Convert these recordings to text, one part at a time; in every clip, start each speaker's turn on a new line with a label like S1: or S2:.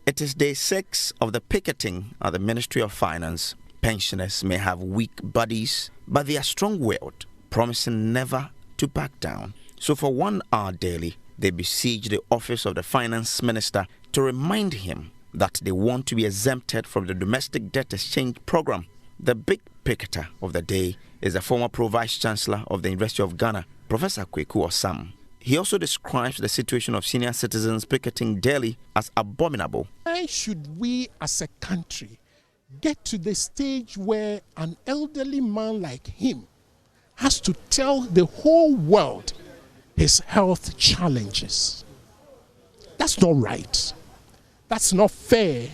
S1: It is day 6 of the picketing at the Ministry of Finance. Pensioners may have weak bodies, but they are strong-willed, promising never to back down. So for 1 hour daily, they besiege the office of the Finance Minister to remind him that they want to be exempted from the Domestic Debt Exchange Program. The big picketer of the day is the former Pro-Vice-Chancellor of the University of Ghana, Professor Kweku Osam. He also describes the situation of senior citizens picketing daily as abominable.
S2: Why should we as a country get to the stage where an elderly man like him has to tell the whole world his health challenges? That's not right. That's not fair.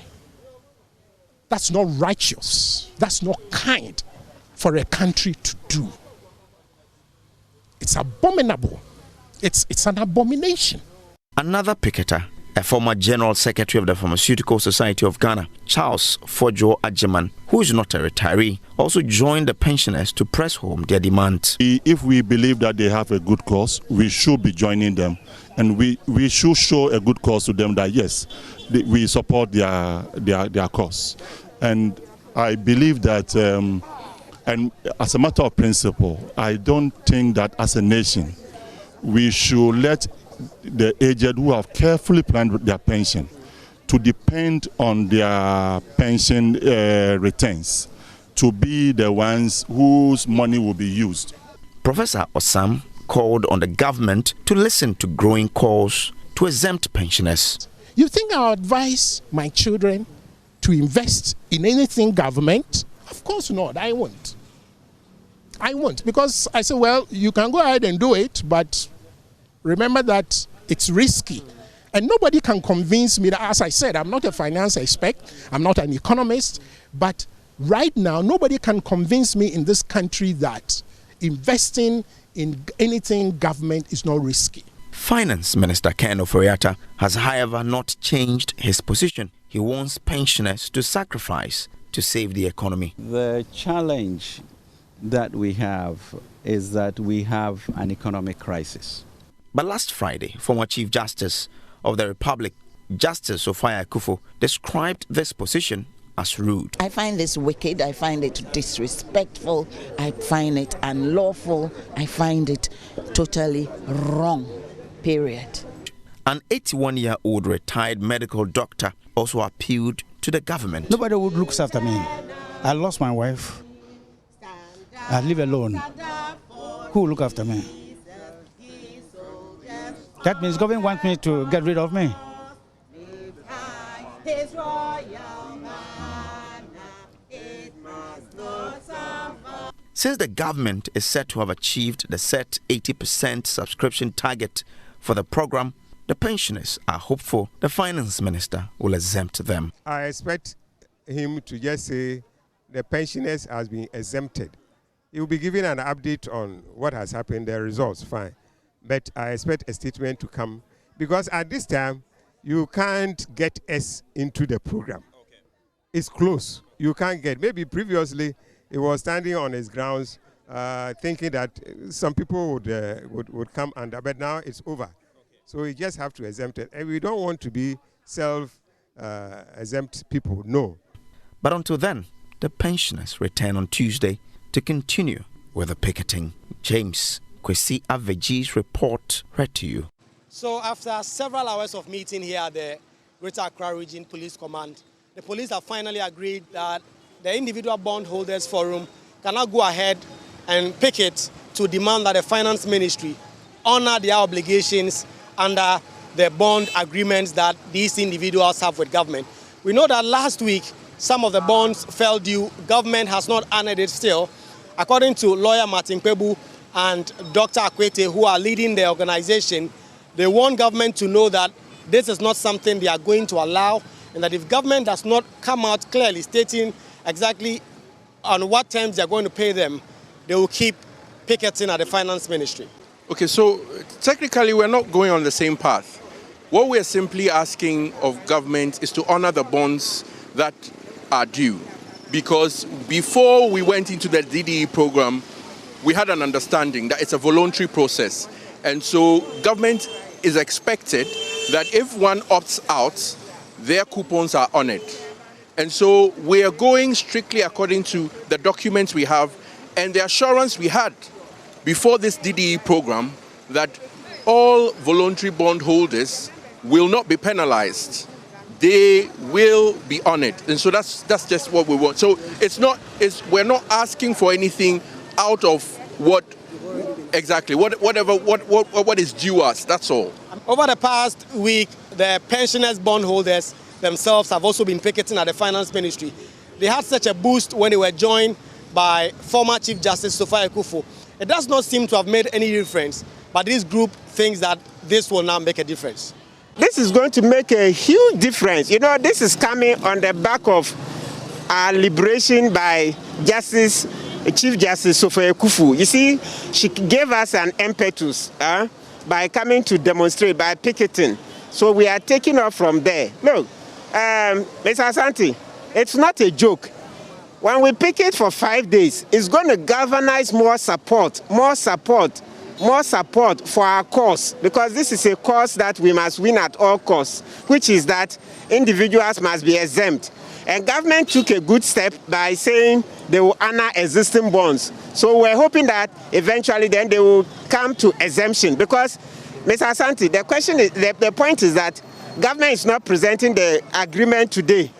S2: That's not righteous. That's not kind for a country to do. It's abominable. It's an abomination.
S1: Another picketer, a former General Secretary of the Pharmaceutical Society of Ghana, Charles Fojo Ajiman, who is not a retiree, also joined the pensioners to press home their demands.
S3: If we believe that they have a good cause, we should be joining them. And we should show a good cause to them that, yes, we support their cause. And I believe that, and as a matter of principle, I don't think that as a nation, we should let the aged who have carefully planned their pension to depend on their pension returns to be the ones whose money will be used.
S1: Professor Osam called on the government to listen to growing calls to exempt pensioners.
S2: You think I'll advise my children to invest in anything government? Of course not. I won't. Because I say, well, you can go ahead and do it, but remember that it's risky. And nobody can convince me that, as I said, I'm not a finance expert, I'm not an economist, but right now, nobody can convince me in this country that investing in anything government is not risky.
S1: Finance Minister Ken Ofori-Atta has, however, not changed his position. He wants pensioners to sacrifice to save the economy.
S4: The challenge that we have is that we have an economic crisis.
S1: But last Friday, former Chief Justice of the Republic, Justice Sophia Akufo, described this position as rude.
S5: I find this wicked, I find it disrespectful, I find it unlawful, I find it totally wrong, period.
S1: An 81-year-old retired medical doctor also appealed to the government.
S6: Nobody would look after me. I lost my wife. I live alone. Who will look after me? That means government wants me to get rid of me.
S1: Since the government is said to have achieved the set 80% subscription target for the program, the pensioners are hopeful the finance minister will exempt them.
S7: I expect him to just say the pensioners has been exempted. He will be giving an update on what has happened, the results, fine. But I expect a statement to come because at this time, you can't get us into the program. Okay. It's close. You can't get. Maybe previously, he was standing on his grounds thinking that some people would come under, but now it's over. Okay. So we just have to exempt it. And we don't want to be self-exempt people, no.
S1: But until then, the pensioners return on Tuesday to continue with the picketing. James Kwesi Aveji's report read to you.
S8: So after several hours of meeting here at the Greater Accra Region Police Command, the police have finally agreed that the individual bondholders forum cannot go ahead and picket to demand that the finance ministry honor their obligations under the bond agreements that these individuals have with government. We know that last week, some of the bonds fell due. Government has not honored it still. According to lawyer Martin Pebu and Dr. Akwete, who are leading the organization, they want government to know that this is not something they are going to allow, and that if government does not come out clearly stating exactly on what terms they are going to pay them, they will keep picketing at the finance ministry.
S9: Okay, so technically we're not going on the same path. What we're simply asking of government is to honor the bonds that are due. Because before we went into the DDE program, we had an understanding that it's a voluntary process. And so government is expected that if one opts out, their coupons are honored. And so we are going strictly according to the documents we have and the assurance we had before this DDE program that all voluntary bondholders will not be penalized. They will be honored. And so that's just what we want. So we're not asking for anything out of what is due us. That's all.
S8: Over the past week, the pensioners bondholders themselves have also been picketing at the Finance Ministry. They had such a boost when they were joined by former Chief Justice Sophia Akufo. It does not seem to have made any difference, but this group thinks that this will now make a difference.
S10: This is going to make a huge difference. You know, this is coming on the back of our liberation by Chief Justice Sophia Akufo. You see, she gave us an impetus by coming to demonstrate, by picketing. So we are taking off from there. Look, Mr. Asante, it's not a joke. When we picket for 5 days, it's going to galvanize more support for our cause, because this is a cause that we must win at all costs, which is that individuals must be exempt. And government took a good step by saying they will honor existing bonds. So we're hoping that eventually then they will come to exemption, because Mr. Asante, the point is that government is not presenting the agreement today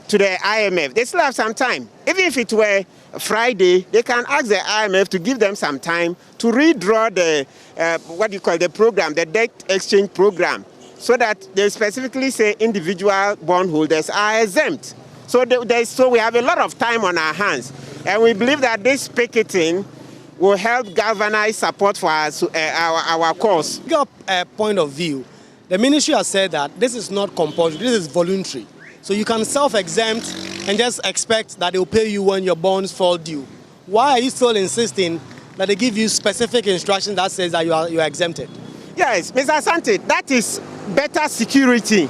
S10: to the IMF. They still have some time. Even if it were Friday, they can ask the IMF to give them some time to redraw the program, the debt exchange program, so that they specifically say individual bondholders are exempt. So we have a lot of time on our hands, and we believe that this picketing will help galvanize support for our cause.
S8: From a point of view, the ministry has said that this is not compulsory, this is voluntary. So you can self-exempt and just expect that they will pay you when your bonds fall due. Why are you still insisting that they give you specific instructions that says that you are exempted?
S10: Yes, Mr. Asante, that is better security.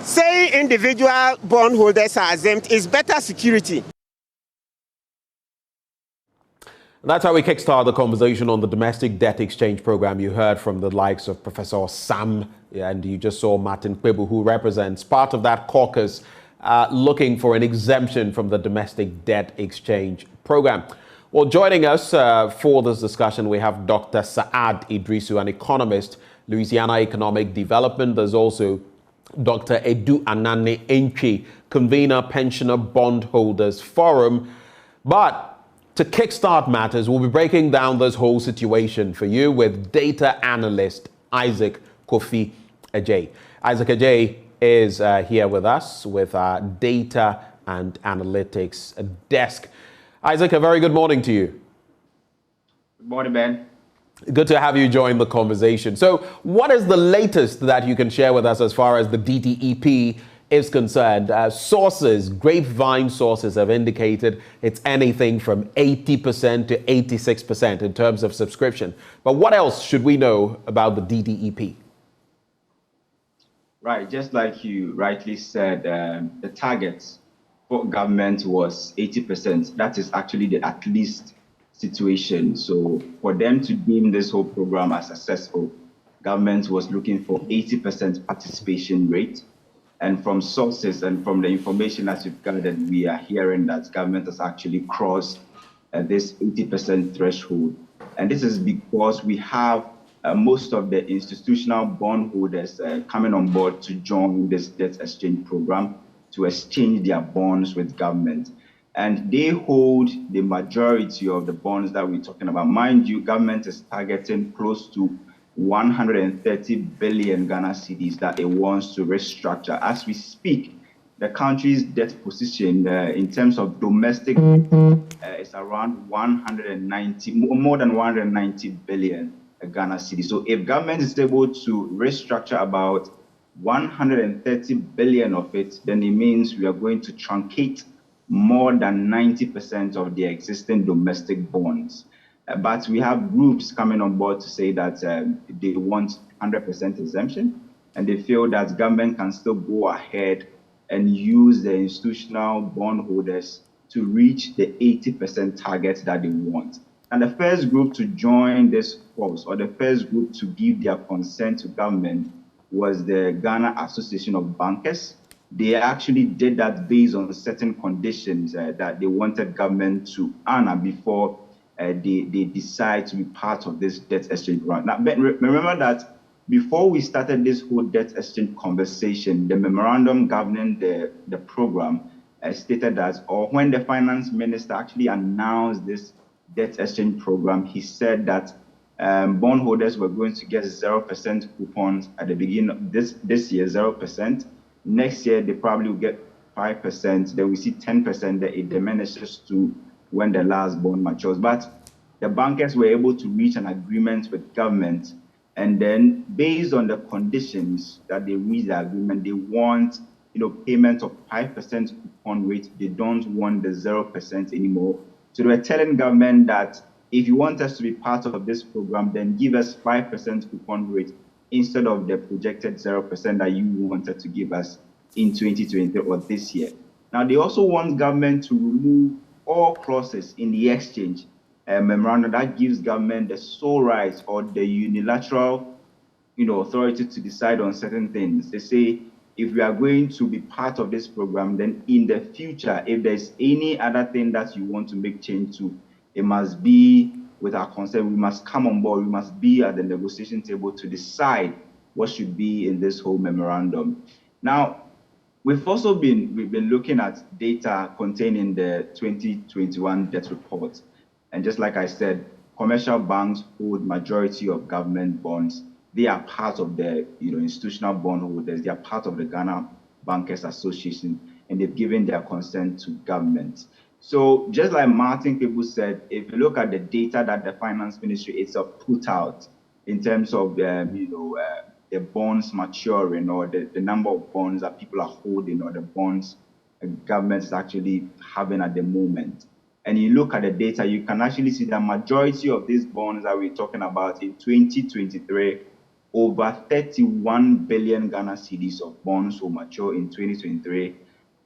S10: Saying individual bondholders are exempt is better security.
S11: That's how we kickstart the conversation on the domestic debt exchange program. You heard from the likes of Professor Sam, and you just saw Martin Kwebu, who represents part of that caucus looking for an exemption from the domestic debt exchange program. Well, joining us for this discussion, we have Dr. Sa-ad Iddrisu, an economist, Louisiana Economic Development. There's also Dr. Edu Anane Enchi, convener, Pensioner Bondholders Forum. But to kickstart matters, we'll be breaking down this whole situation for you with data analyst Isaac Kofi Ajay. Isaac Ajay is here with us with our data and analytics desk. Isaac, a very good morning to you.
S12: Good morning, Ben.
S11: Good to have you join the conversation. So what is the latest that you can share with us as far as the DDEP is concerned? Sources, grapevine sources have indicated it's anything from 80% to 86% in terms of subscription. But what else should we know about the DDEP?
S12: Right, just like you rightly said, the target for government was 80%. That is actually the at least situation. So for them to deem this whole program as successful, government was looking for 80% participation rate. And from sources and from the information that we've gathered, we are hearing that government has actually crossed this 80% threshold. And this is because we have most of the institutional bondholders coming on board to join this debt exchange program to exchange their bonds with government. And they hold the majority of the bonds that we're talking about. Mind you, government is targeting close to 130 billion Ghana cedis that it wants to restructure. As we speak, the country's debt position in terms of domestic is around more than 190 billion Ghana cedis. So if government is able to restructure about 130 billion of it, then it means we are going to truncate more than 90% of the existing domestic bonds. But we have groups coming on board to say that they want 100% exemption, and they feel that government can still go ahead and use the institutional bondholders to reach the 80% target that they want. And the first group to join this force, or the first group to give their consent to government, was the Ghana Association of Bankers. they actually did that based on certain conditions that they wanted government to honor before they decide to be part of this debt exchange program. Now, remember that before we started this whole debt exchange conversation, the memorandum governing the program stated that, or when the finance minister actually announced this debt exchange program, he said that bondholders were going to get 0% coupons at the beginning of this year, 0%. Next year, they probably will get 5%. Then we see 10% that it diminishes to when the last bond matures. But the bankers were able to reach an agreement with government. And then based on the conditions that they reach the agreement, they want payment of 5% coupon rate. They don't want the 0% anymore. So they were telling government that if you want us to be part of this program, then give us 5% coupon rate instead of the projected 0% that you wanted to give us in 2020 or this year. Now, they also want government to remove all clauses in the exchange memorandum that gives government the sole right or the unilateral authority to decide on certain things. They say, if we are going to be part of this program, then in the future, if there's any other thing that you want to make change to, it must be with our consent. We must come on board. We must be at the negotiation table to decide what should be in this whole memorandum. Now, we've also been looking at data contained in the 2021 debt report. And just like I said, commercial banks hold majority of government bonds. They are part of the institutional bondholders. They are part of the Ghana Bankers Association, and they've given their consent to government. So just like Martin Kpebu said, if you look at the data that the finance ministry itself put out in terms of the bonds maturing or the number of bonds that people are holding or the bonds the government is actually having at the moment, and you look at the data, you can actually see the majority of these bonds that we're talking about in 2023, over 31 billion Ghana cedis of bonds will mature in 2023.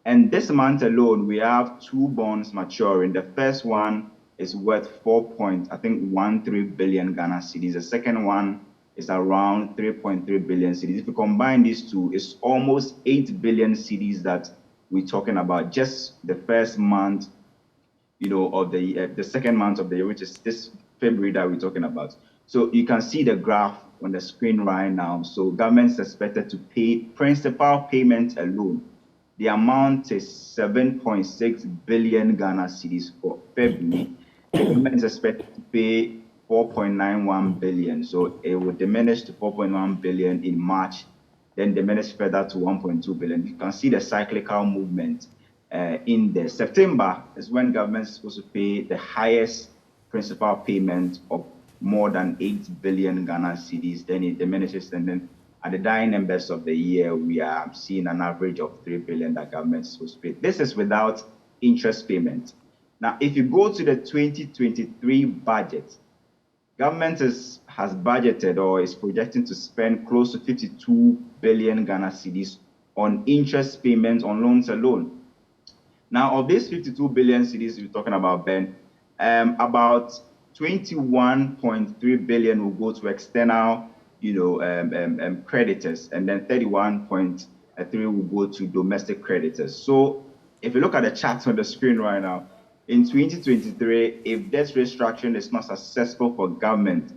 S12: And this month alone, we have 2 bonds maturing. The first one is worth 4.13 billion Ghana cedis. The second one is around 3.3 billion cedis. If you combine these two, it's almost 8 billion cedis that we're talking about just the first month, of the second month of the year, which is this February that we're talking about. So you can see the graph on the screen right now. So government is expected to pay principal payment alone. The amount is 7.6 billion Ghana cedis for February. The government is expected to pay 4.91 billion. So it will diminish to 4.1 billion in March, then diminish further to 1.2 billion. You can see the cyclical movement in there. September is when government is supposed to pay the highest principal payment of more than 8 billion Ghana cedis. Then it diminishes, and then at the dying numbers of the year, we are seeing an average of 3 billion that government is supposed to pay. This is without interest payment. Now, if you go to the 2023 budget, government has budgeted or is projecting to spend close to 52 billion Ghana cedis on interest payments on loans alone. Now, of these 52 billion cedis we're talking about, Ben, about 21.3 billion will go to external creditors, and then 31.3 will go to domestic creditors. So if you look at the chart on the screen right now, in 2023, if debt restructuring is not successful for government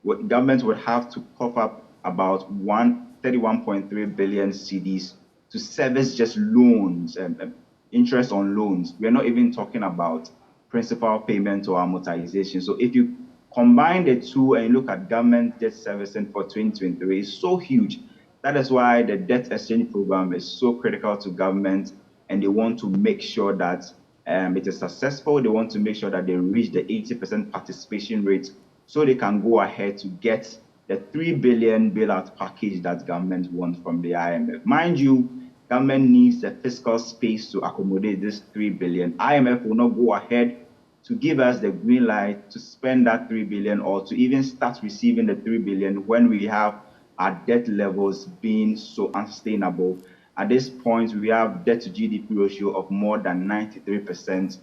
S12: would have to cough up about 31.3 billion cedis to service just loans and interest on loans. We're not even talking about principal payment or amortization. So if you combine the two and you look at government debt servicing for 2023, it's so huge. That is why the debt exchange program is so critical to government, and they want to make sure that it is successful. They want to make sure that they reach the 80% participation rate so they can go ahead to get the 3 billion bailout package that government wants from the IMF. Mind you, government needs the fiscal space to accommodate this 3 billion. IMF will not go ahead to give us the green light to spend that 3 billion or to even start receiving the 3 billion when we have our debt levels being so unsustainable. At this point, we have debt to GDP ratio of more than 93%,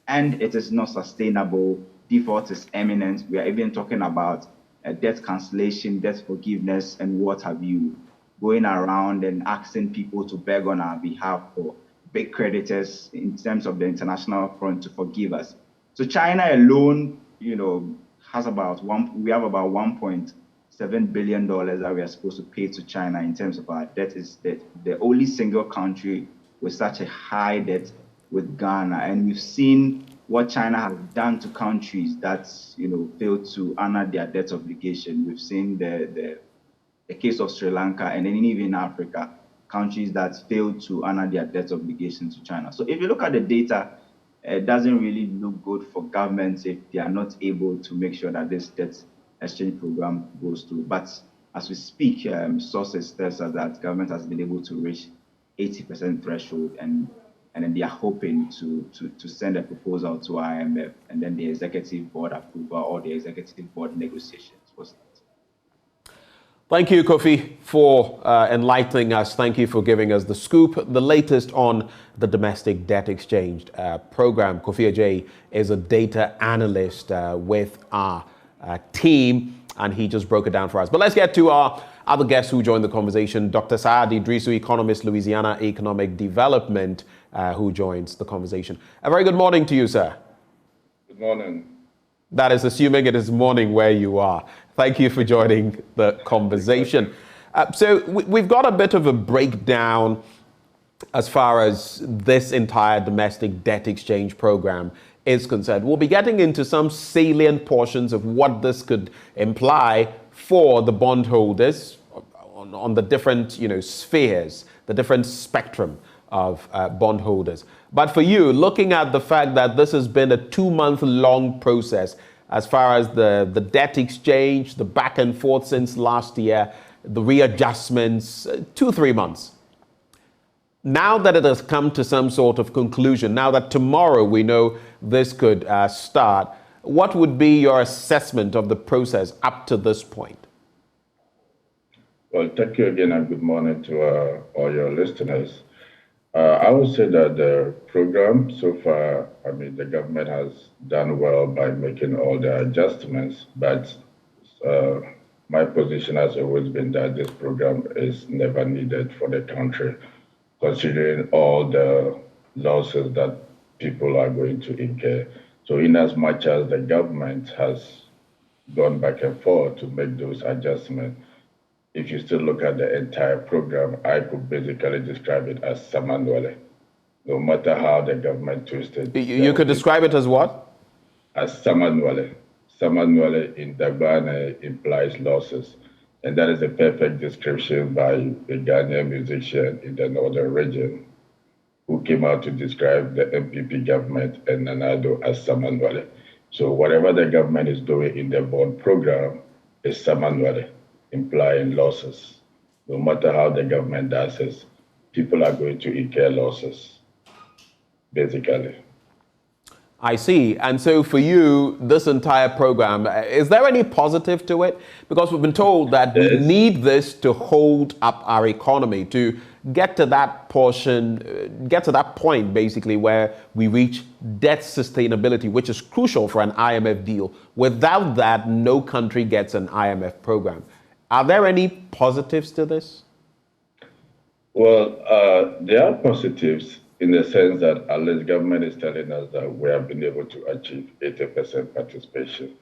S12: and it is not sustainable. Default is imminent. We are even talking about debt cancellation, debt forgiveness, and what have you. going around and asking people to beg on our behalf for big creditors in terms of the international front to forgive us. So China alone, has about we have about $1.7 billion that we are supposed to pay to China in terms of our debt. Is the only single country with such a high debt with Ghana. And we've seen what China has done to countries that, failed to honor their debt obligation. We've seen the case of Sri Lanka and then even Africa, countries that failed to honor their debt obligation to China. So if you look at the data, it doesn't really look good for governments if they are not able to make sure that this debt exchange program goes through. But as we speak, sources tell us that government has been able to reach 80% threshold, and then they are hoping to send a proposal to IMF, and then the executive board approval or the executive board negotiations was it.
S11: Thank you, Kofi, for enlightening us. Thank you for giving us the scoop, the latest on the domestic debt exchange program. Kofi Ajay is a data analyst with our team, and he just broke it down for us. But let's get to our other guests who joined the conversation. Dr. Sa-ad Iddrisu, economist, Louisiana Economic Development, who joins the conversation. A very good morning to you, sir.
S13: Good morning.
S11: That is assuming it is morning where you are. Thank you for joining the conversation. So we've got a bit of a breakdown as far as this entire domestic debt exchange program is concerned. We'll be getting into some salient portions of what this could imply for the bondholders on the different, spheres, the different spectrum of bondholders. But for you, looking at the fact that this has been a 2-month-long process as far as the debt exchange, the back and forth since last year, the readjustments, 2-3 months. Now that it has come to some sort of conclusion, now that tomorrow we know this could start, what would be your assessment of the process up to this point?
S13: Well, thank you again and good morning to all your listeners. I would say that the program so far, the government has done well by making all the adjustments, but my position has always been that this program is never needed for the country, considering all the losses that people are going to incur. So in as much as the government has gone back and forth to make those adjustments, if you still look at the entire program, I could basically describe it as Samanwale. No matter how the government twisted.
S11: You could describe it as what?
S13: As Samanwale. Samanwale in Dagana implies losses. And that is a perfect description by a Ghanaian musician in the northern region who came out to describe the MPP government and Nanado as Samanwale. So whatever the government is doing in the bond program is Samanwale, implying losses. No matter how the government does it, people are going to incur losses, basically.
S11: I see. And so for you, this entire program, is there any positive to it? Because we've been told that we need this to hold up our economy, to get to that portion, get to that point, basically, where we reach debt sustainability, which is crucial for an IMF deal. Without that, no country gets an IMF program. Are there any positives to this?
S13: Well, there are positives in the sense that at least government is telling us that we have been able to achieve 80% participation.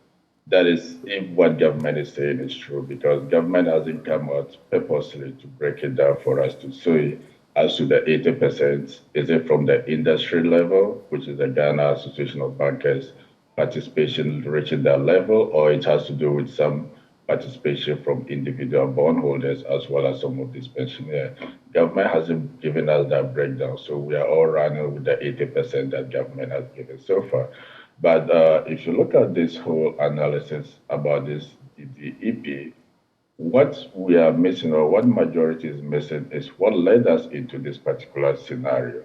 S13: That is, if what government is saying is true, because government hasn't come out purposely to break it down for us to see as to the 80%. Is it from the industry level, which is the Ghana Association of Bankers participation reaching that level, or it has to do with some participation from individual bondholders as well as some of these pensioners? Government hasn't given us that breakdown, so we are all running with the 80% that government has given so far. But if you look at this whole analysis about this DDEP, what we are missing, or what majority is missing, is what led us into this particular scenario,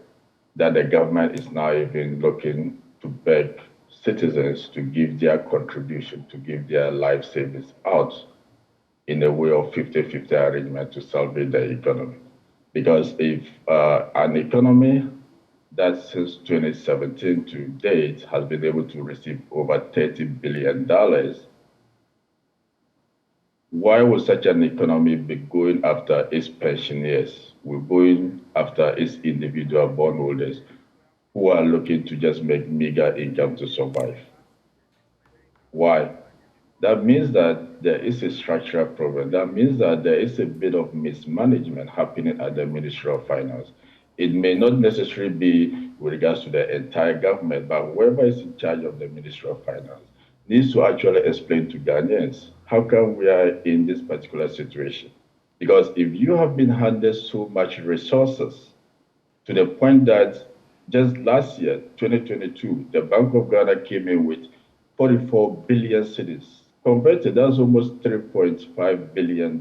S13: that the government is now even looking to beg citizens to give their contribution, to give their life savings out in a way of 50-50 arrangement to salvage the economy. Because if an economy that since 2017 to date has been able to receive over $30 billion Why would such an economy be going after its pensioners? We're going after its individual bondholders who are looking to just make meager income to survive. Why? That means that there is a structural problem. That means that there is a bit of mismanagement happening at the Ministry of Finance. It may not necessarily be with regards to the entire government, but whoever is in charge of the Ministry of Finance needs to actually explain to Ghanaians how come we are in this particular situation. Because if you have been handed so much resources to the point that just last year, 2022, the Bank of Ghana came in with 44 billion cedis. Converted, that's almost $3.5 billion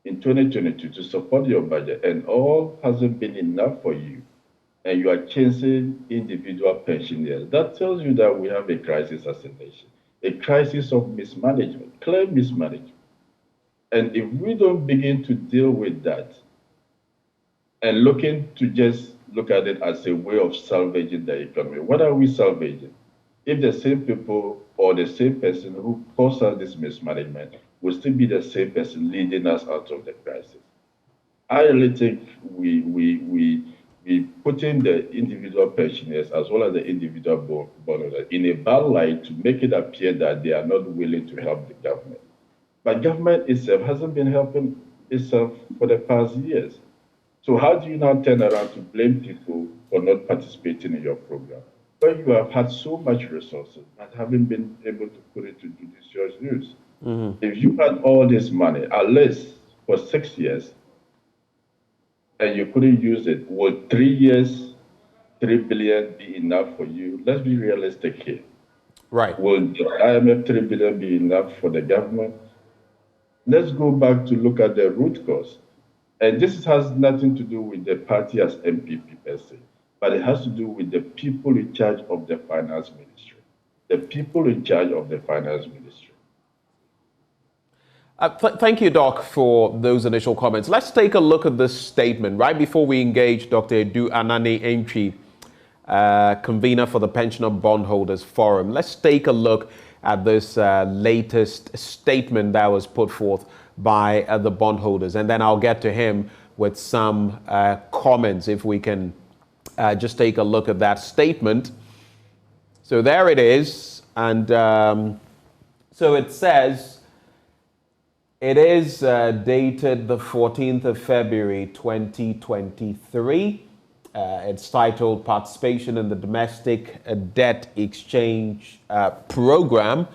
S13: in 2022 to support your budget, and all hasn't been enough for you, and you are chasing individual pensioners. That tells you that we have a crisis as a nation, a crisis of mismanagement, clear mismanagement. And if we don't begin to deal with that and looking to just look at it as a way of salvaging the economy, what are we salvaging? If the same people or the same person who caused us this mismanagement will still be the same person leading us out of the crisis. I really think we putting the individual pensioners as well as the individual bondholders in a bad light to make it appear that they are not willing to help the government. But government itself hasn't been helping itself for the past years. So how do you now turn around to blame people for not participating in your program? But you have had so much resources but haven't been able to put it to judicious use. Mm-hmm. If you had all this money, at least for 6 years, and you couldn't use it, would 3 years, 3 billion be enough for you? Let's be realistic here.
S11: Right.
S13: Will the IMF 3 billion be enough for the government? Let's go back to look at the root cause. And this has nothing to do with the party as MPP per se, but it has to do with the people in charge of the finance ministry. The people in charge of the finance ministry.
S11: Thank you, Doc, for those initial comments. Let's take a look at this statement right before we engage Dr. Edu Anani Entry, convener for the Pensioner Bondholders Forum. Let's take a look at this latest statement that was put forth by the bondholders, and then I'll get to him with some comments if we can just take a look at that statement. So there it is, and so it says, it is dated the 14th of February 2023. It's titled Participation in the Domestic Debt Exchange Program.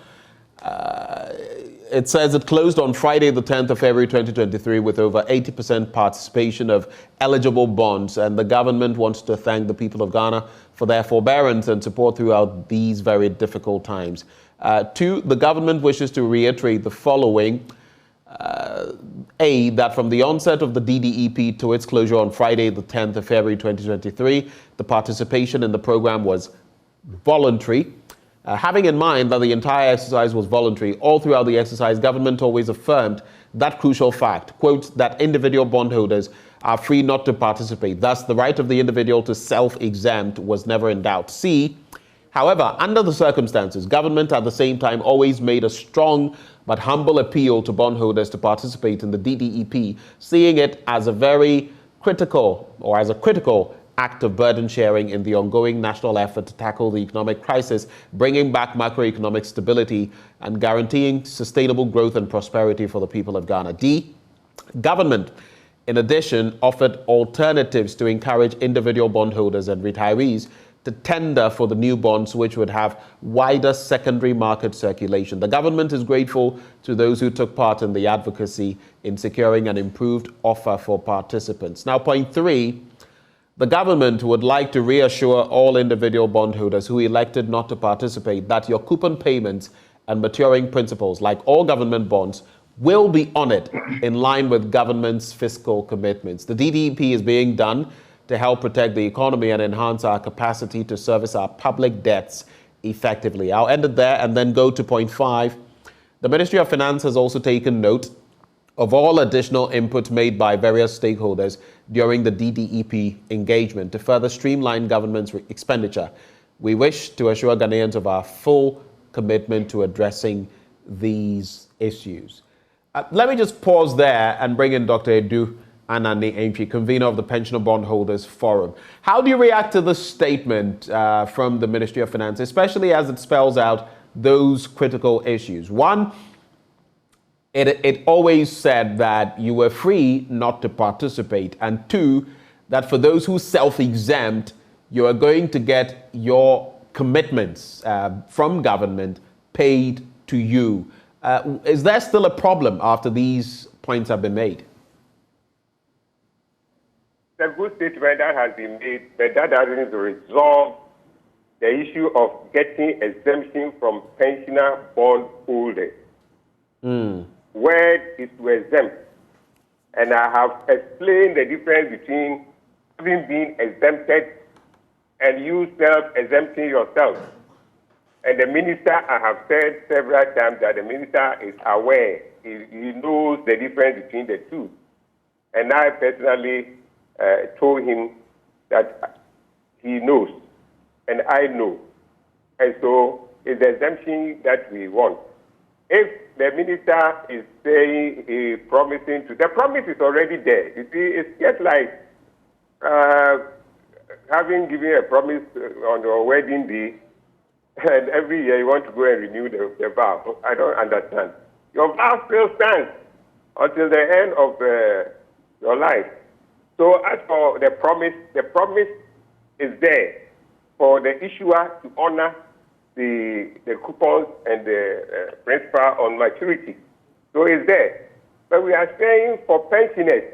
S11: It says it closed on Friday, the 10th of February 2023 with over 80% participation of eligible bonds. And the government wants to thank the people of Ghana for their forbearance and support throughout these very difficult times. Two, the government wishes to reiterate the following. That from the onset of the DDEP to its closure on Friday, the 10th of February 2023, the participation in the program was voluntary. Having in mind that the entire exercise was voluntary, all throughout the exercise, government always affirmed that crucial fact, quote, that individual bondholders are free not to participate. Thus, the right of the individual to self-exempt was never in doubt. C, however, under the circumstances, government at the same time always made a strong but humble appeal to bondholders to participate in the DDEP, seeing it as a very critical act of burden sharing in the ongoing national effort to tackle the economic crisis, bringing back macroeconomic stability and guaranteeing sustainable growth and prosperity for the people of Ghana. D, government, in addition, offered alternatives to encourage individual bondholders and retirees to tender for the new bonds, which would have wider secondary market circulation. The government is grateful to those who took part in the advocacy in securing an improved offer for participants. Now, point three, the government would like to reassure all individual bondholders who elected not to participate that your coupon payments and maturing principals, like all government bonds, will be honored in line with government's fiscal commitments. The DDEP is being done to help protect the economy and enhance our capacity to service our public debts effectively. I'll end it there and then go to point five. The Ministry of Finance has also taken note of all additional input made by various stakeholders during the DDEP engagement to further streamline government's expenditure. We wish to assure Ghanaians of our full commitment to addressing these issues. Let me just pause there and bring in Dr. Edu Anani Aintree, convener of the Pensioner Bondholders Forum. How do you react to this statement from the Ministry of Finance, especially as it spells out those critical issues? One, it always said that you were free not to participate. And two, that for those who self-exempt, you are going to get your commitments from government paid to you. Is there still a problem after these points have been made?
S10: It's a good statement that has been made, but that doesn't resolve the issue of getting exemption from pensioner bond holders. Word is to exempt. And I have explained the difference between having been exempted and you self-exempting yourself. And the minister, I have said several times that the minister is aware. He knows the difference between the two. And I personally told him that he knows, and I know. And so it's the exemption that we want. If the minister is saying, promising to, the promise is already there. You see, it's just like having given a promise on your wedding day, and every year you want to go and renew the vow. I don't understand. Your vow still stands until the end of your life. So as for the promise is there for the issuer to honor the coupons and the principal on maturity. So it's there. But we are saying for pensioners,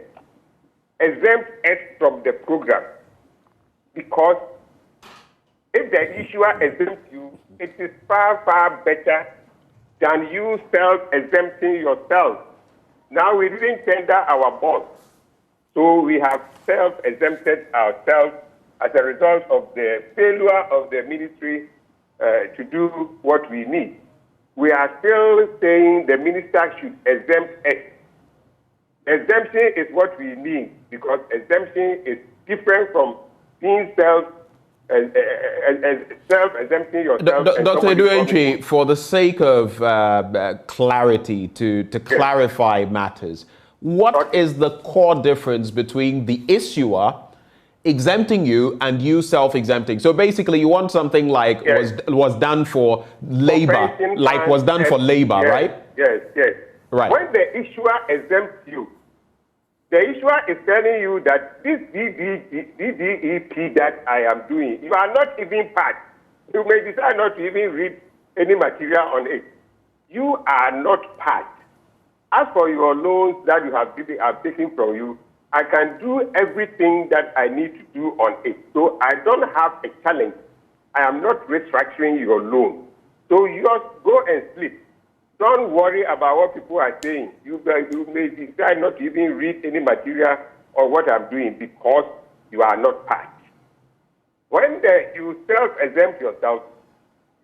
S10: exempt us from the program, because if the issuer exempts you, it is far, far better than you self-exempting yourself. Now we didn't tender our bonds, so we have self-exempted ourselves as a result of the failure of the ministry to do what we need. We are still saying the minister should exempt us. Exemption is what we need, because exemption is different from being self-exempting yourself.
S11: Dr. Edu Aintree, for the sake of clarity, to clarify matters, what is the core difference between the issuer exempting you and you self-exempting? So basically, you want something like was done for labor, like was done for labor, right?
S10: Yes.
S11: Right.
S10: When the issuer exempts you, the issuer is telling you that this DDEP that I am doing, you are not even part. You may decide not to even read any material on it. You are not part. As for your loans that you have taken from you, I can do everything that I need to do on it. So I don't have a challenge. I am not restructuring your loan. So you just go and sleep. Don't worry about what people are saying. You may decide not to even read any material on what I'm doing because you are not part. When you self-exempt yourself,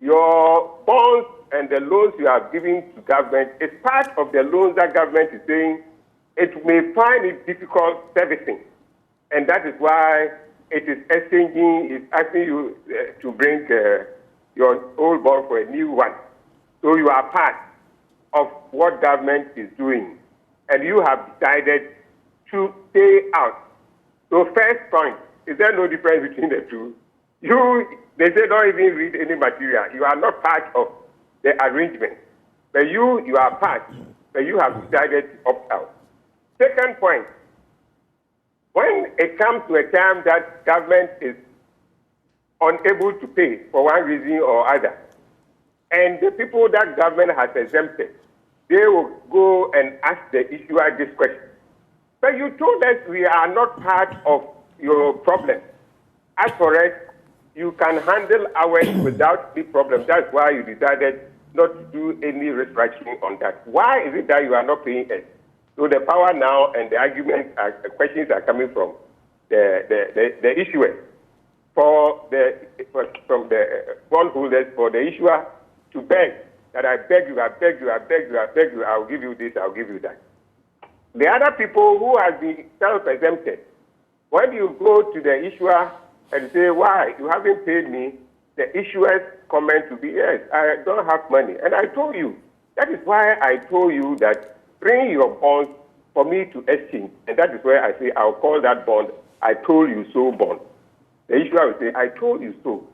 S10: your bonds and the loans you are giving to government is part of the loans that government is saying it may find it difficult servicing. And that is why it is asking you to bring your old bond for a new one. So you are part of what government is doing, and you have decided to stay out. So first point, is there no difference between the two? They say don't even read any material. You are not part of the arrangement. But you are part, but you have decided to opt out. Second point, when it comes to a time that government is unable to pay for one reason or other, and the people that government has exempted, they will go and ask the issuer this question. But you told us we are not part of your problem. As for us, you can handle ours without any problem. That's why you decided not to do any restructuring on that. Why is it that you are not paying us? So the power now and the arguments, questions are coming from the issuer, from the bondholders, for the issuer to beg that I beg you, I'll give you this, I'll give you that. The other people who have been self-exempted, when you go to the issuer and say, why, you haven't paid me, the issuer's comment to be, yes, I don't have money. And I told you, that is why I told you that
S14: bring your bonds for me to exchange. And that is where I say I'll call that bond, I told you so bond. The issuer will say, I told you so.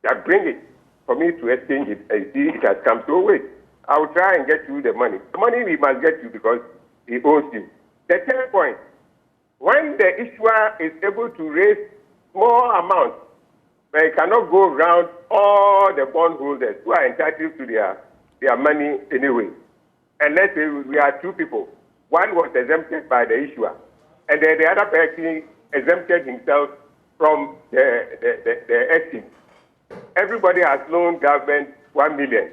S14: That bring it for me to exchange it and see it has come. So wait, I will try and get you the money. The money we must get you because he owes you. The third point, when the issuer is able to raise small amounts, but he cannot go around all the bondholders who are entitled to their money anyway. And let's say we are two people. One was exempted by the issuer, and then the other person exempted himself from the exchange. Everybody has loaned government 1 million.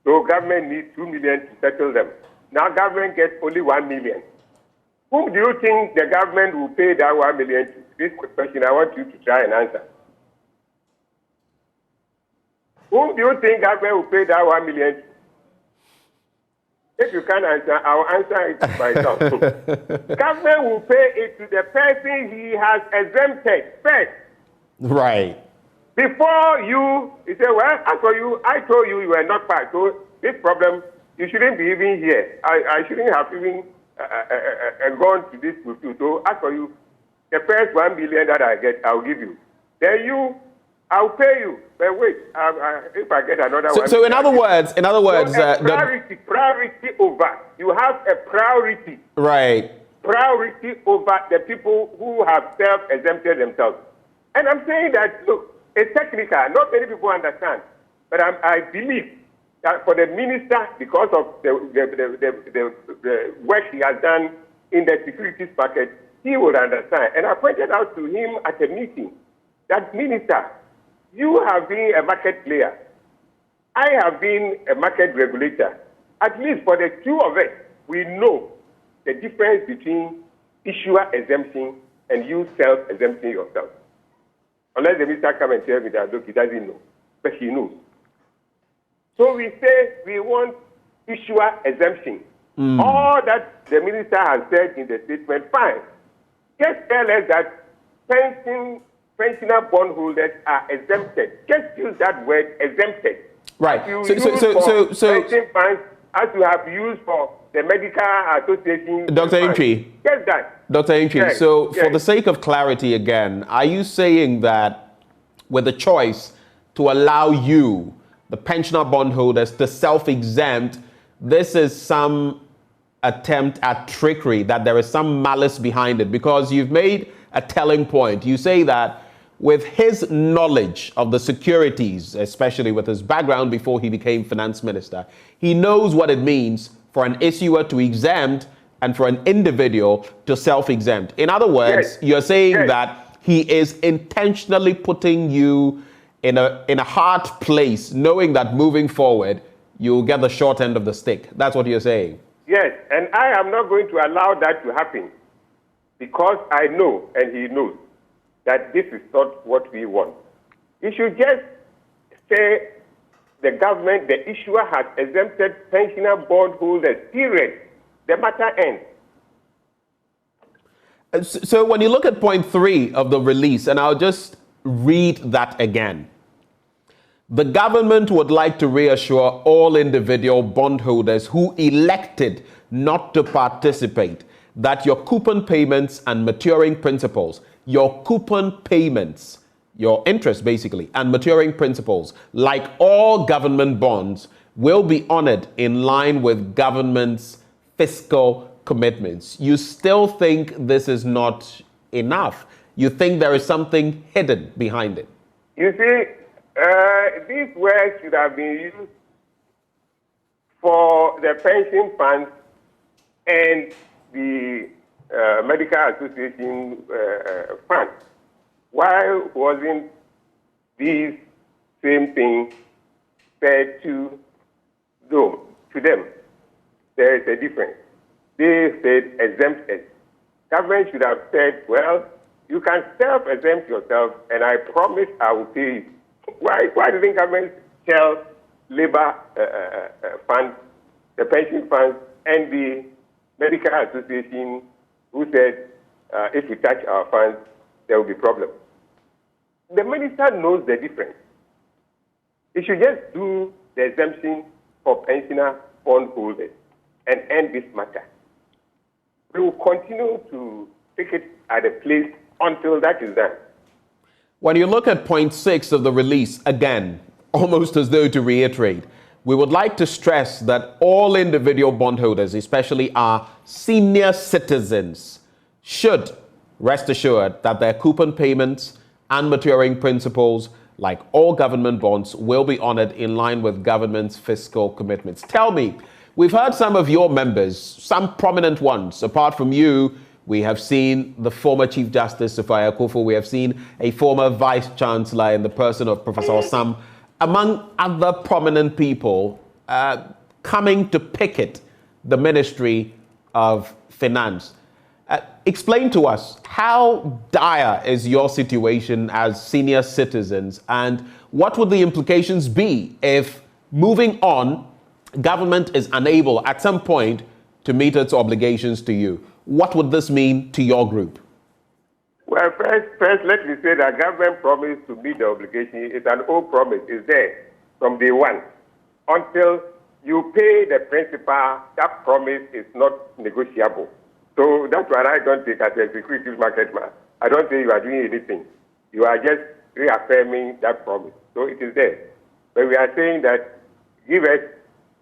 S14: So government needs 2 million to settle them. Now government gets only 1 million. Whom do you think the government will pay that 1 million to? This question I want you to try and answer. Whom do you think government will pay that 1 million to? If you can't answer, I'll answer it myself. Government will pay it to the person he has exempted first.
S11: Right.
S14: Before you say, well, as for you, I told you you were not part. So this problem, you shouldn't be even here. I shouldn't have even gone to this with you. So as for you, the first 1 million that I get, I'll give you. Then I'll pay you. But wait, if I get another one.
S11: So in other words,
S14: so priority over. You have a priority.
S11: Right.
S14: Priority over the people who have self-exempted themselves. And I'm saying that, look, it's technical. Not many people understand. But I believe that for the minister, because of the work he has done in the securities package, he would understand. And I pointed out to him at a meeting that, minister, you have been a market player. I have been a market regulator. At least for the two of us, we know the difference between issuer exemption and you self-exempting yourself. Unless the minister come and tell me that, look, he doesn't know, but he knows. So we say we want issuer exemption. All that the minister has said in the statement, fine. Just tell us that pensioner bondholders are exempted. Just use that word, exempted.
S11: Right.
S14: As you pension funds, as you have used for the medical association.
S11: Dr. Entry.
S14: Yes, that.
S11: Dr. Entry,
S14: yes,
S11: so
S14: yes.
S11: For the sake of clarity again, are you saying that with the choice to allow you, the pensioner bondholders, to self-exempt, this is some attempt at trickery, that there is some malice behind it? Because you've made a telling point. You say that with his knowledge of the securities, especially with his background before he became finance minister, he knows what it means for an issuer to exempt and for an individual to self-exempt. In other words, you're saying that he is intentionally putting you in a hard place, knowing that moving forward, you'll get the short end of the stick. That's what you're saying.
S14: Yes, and I am not going to allow that to happen, because I know, and he knows, that this is not what we want. You should just say the government, the issuer has exempted pensioner bondholders, period. The matter ends.
S11: So when you look at point 3 of the release, and I'll just read that again. The government would like to reassure all individual bondholders who elected not to participate that your coupon payments and maturing principals, your coupon payments, your interest basically, and maturing principals, like all government bonds, will be honored in line with government's fiscal commitments. You still think this is not enough? You think there is something hidden behind it?
S14: You see, these words should have been used for the pension funds and the medical association fund. Why wasn't these same things said to them? There is a difference. They said exempted. Government should have said, well, you can self-exempt yourself, and I promise I will pay you. Why didn't government tell labor funds, the pension funds, and the medical association, who said, if we touch our funds, there will be problems? The minister knows the difference. He should just do the exemption for pensioner bondholders. and end this matter. We will continue to take it at a place until that is done.
S11: When you look at point 6 of the release, again, almost as though to reiterate, we would like to stress that all individual bondholders, especially our senior citizens, should rest assured that their coupon payments and maturing principals, like all government bonds, will be honored in line with government's fiscal commitments. Tell me, we've heard some of your members, some prominent ones. Apart from you, we have seen the former Chief Justice, Sophia Akufo. We have seen a former Vice Chancellor in the person of Professor Sam, among other prominent people, coming to picket the Ministry of Finance. Explain to us, how dire is your situation as senior citizens, and what would the implications be if, moving on, government is unable at some point to meet its obligations to you? What would this mean to your group?
S14: Well, first, let me say that government promised to meet the obligation. It's an old promise. It's there from day one. Until you pay the principal, that promise is not negotiable. So that's why I don't take as a securities market man. I don't say you are doing anything. You are just reaffirming that promise. So it is there. But we are saying that give us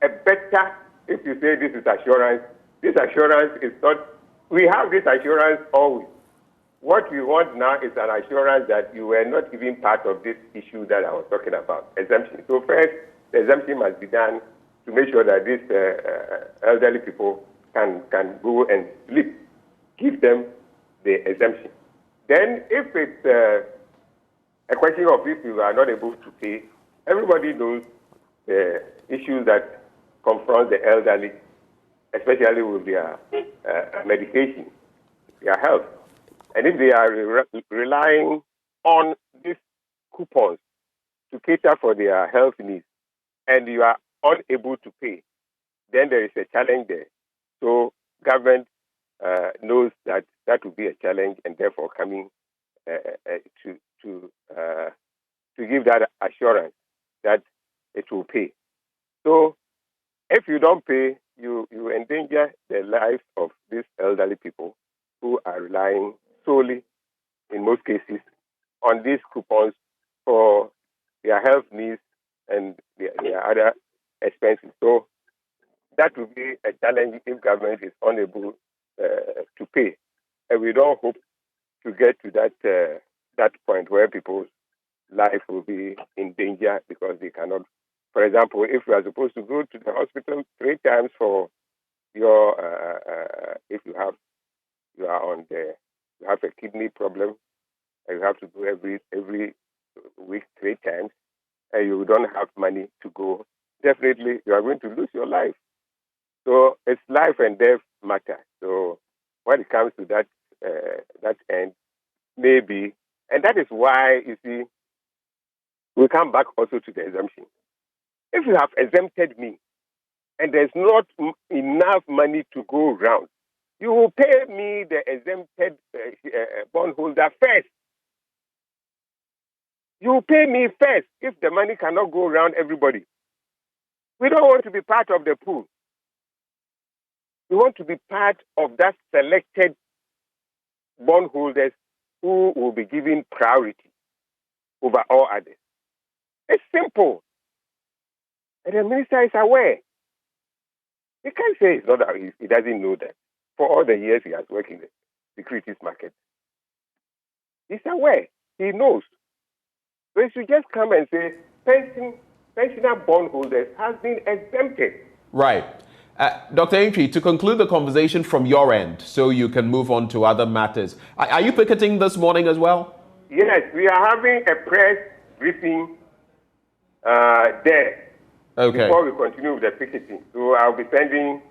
S14: a better, if you say this is assurance is not, we have this assurance always. What we want now is an assurance that you were not even part of this issue that I was talking about, exemption. So first, the exemption must be done to make sure that these elderly people can go and sleep. Give them the exemption. Then if it's a question of if you are not able to pay, everybody knows the issues that confront the elderly, especially with their medication, their health. And if they are relying on these coupons to cater for their health needs, and you are unable to pay, then there is a challenge there. So government knows that that will be a challenge, and therefore coming to give that assurance that it will pay. So if you don't pay, you endanger the lives of these elderly people who are relying solely, in most cases, on these coupons for their health needs and their other expenses. So that will be a challenge if government is unable to pay. And we don't hope to get to that point where people's life will be in danger because they cannot. For example, if you are supposed to go to the hospital 3 times for your, if you have a kidney problem, and you have to go every week 3 times, and you don't have money to go, definitely you are going to lose your life. So it's life and death matter. So when it comes to that end, maybe, and that is why, you see, we come back also to the exemption. If you have exempted me, and there's not enough money to go around, you will pay me the exempted bondholder first. You will pay me first if the money cannot go around everybody. We don't want to be part of the pool. We want to be part of that selected bondholders who will be given priority over all others. It's simple. And the minister is aware. He can't say it's not that he doesn't know that. For all the years he has worked in the securities market. He's aware. He knows. So he should just come and say, pensioner bondholders has been exempted.
S11: Right. Dr. Entry, to conclude the conversation from your end, so you can move on to other matters. Are you picketing this morning as well?
S14: Yes, we are having a press briefing there.
S11: Okay.
S14: Before we continue with the picketing. So I'll be sending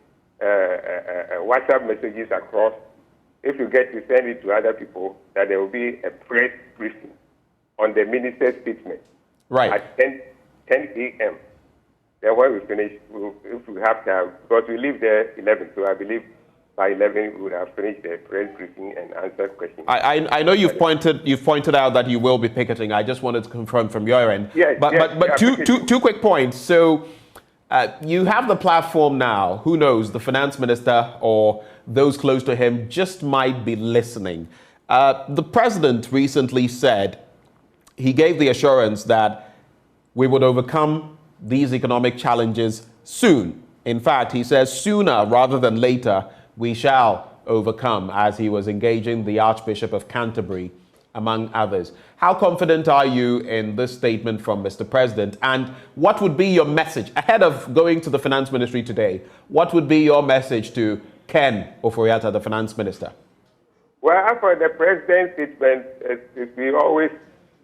S14: WhatsApp messages across. If you get to send it to other people, that there will be a press briefing on the minister's statement.
S11: Right.
S14: At 10 a.m. Then when we finish, if we have time, because we leave there 11, so I believe by 11 we would have finished the press briefing and answered questions.
S11: I know you've pointed out that you will be picketing. I just wanted to confirm from your end.
S14: Yes,
S11: but two quick points. So You have the platform now. Who knows, the finance minister or those close to him just might be listening. The president recently said, he gave the assurance that we would overcome these economic challenges soon. In fact, he says sooner rather than later, we shall overcome, as he was engaging the Archbishop of Canterbury, among others. How confident are you in this statement from Mr. President? And what would be your message ahead of going to the Finance Ministry today? What would be your message to Ken Oforiatta, the Finance Minister?
S14: Well, as for the President's statement, we always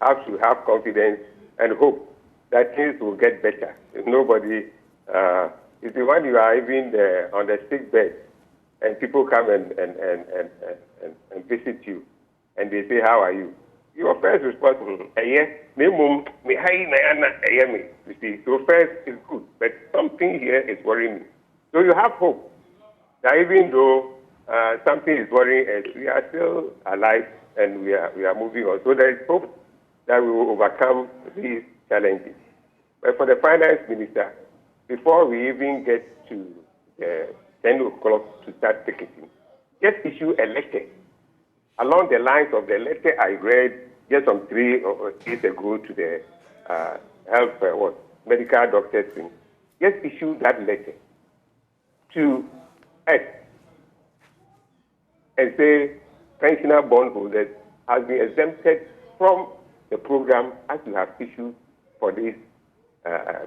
S14: have to have confidence and hope that things will get better. If nobody, if when you are even on the sick bed and people come and visit you and they say, how are you? Your first response is, you see, so first is good, but something here is worrying me. So you have hope that even though something is worrying us, we are still alive and we are moving on. So there is hope that we will overcome these challenges. But for the finance minister, before we even get to 10 o'clock to start picketing, just issue a letter along the lines of the letter I read just some 3 days ago to the medical doctors thing. Just issue that letter to us and say pensioner bondholders has been exempted from the program as you have issued for these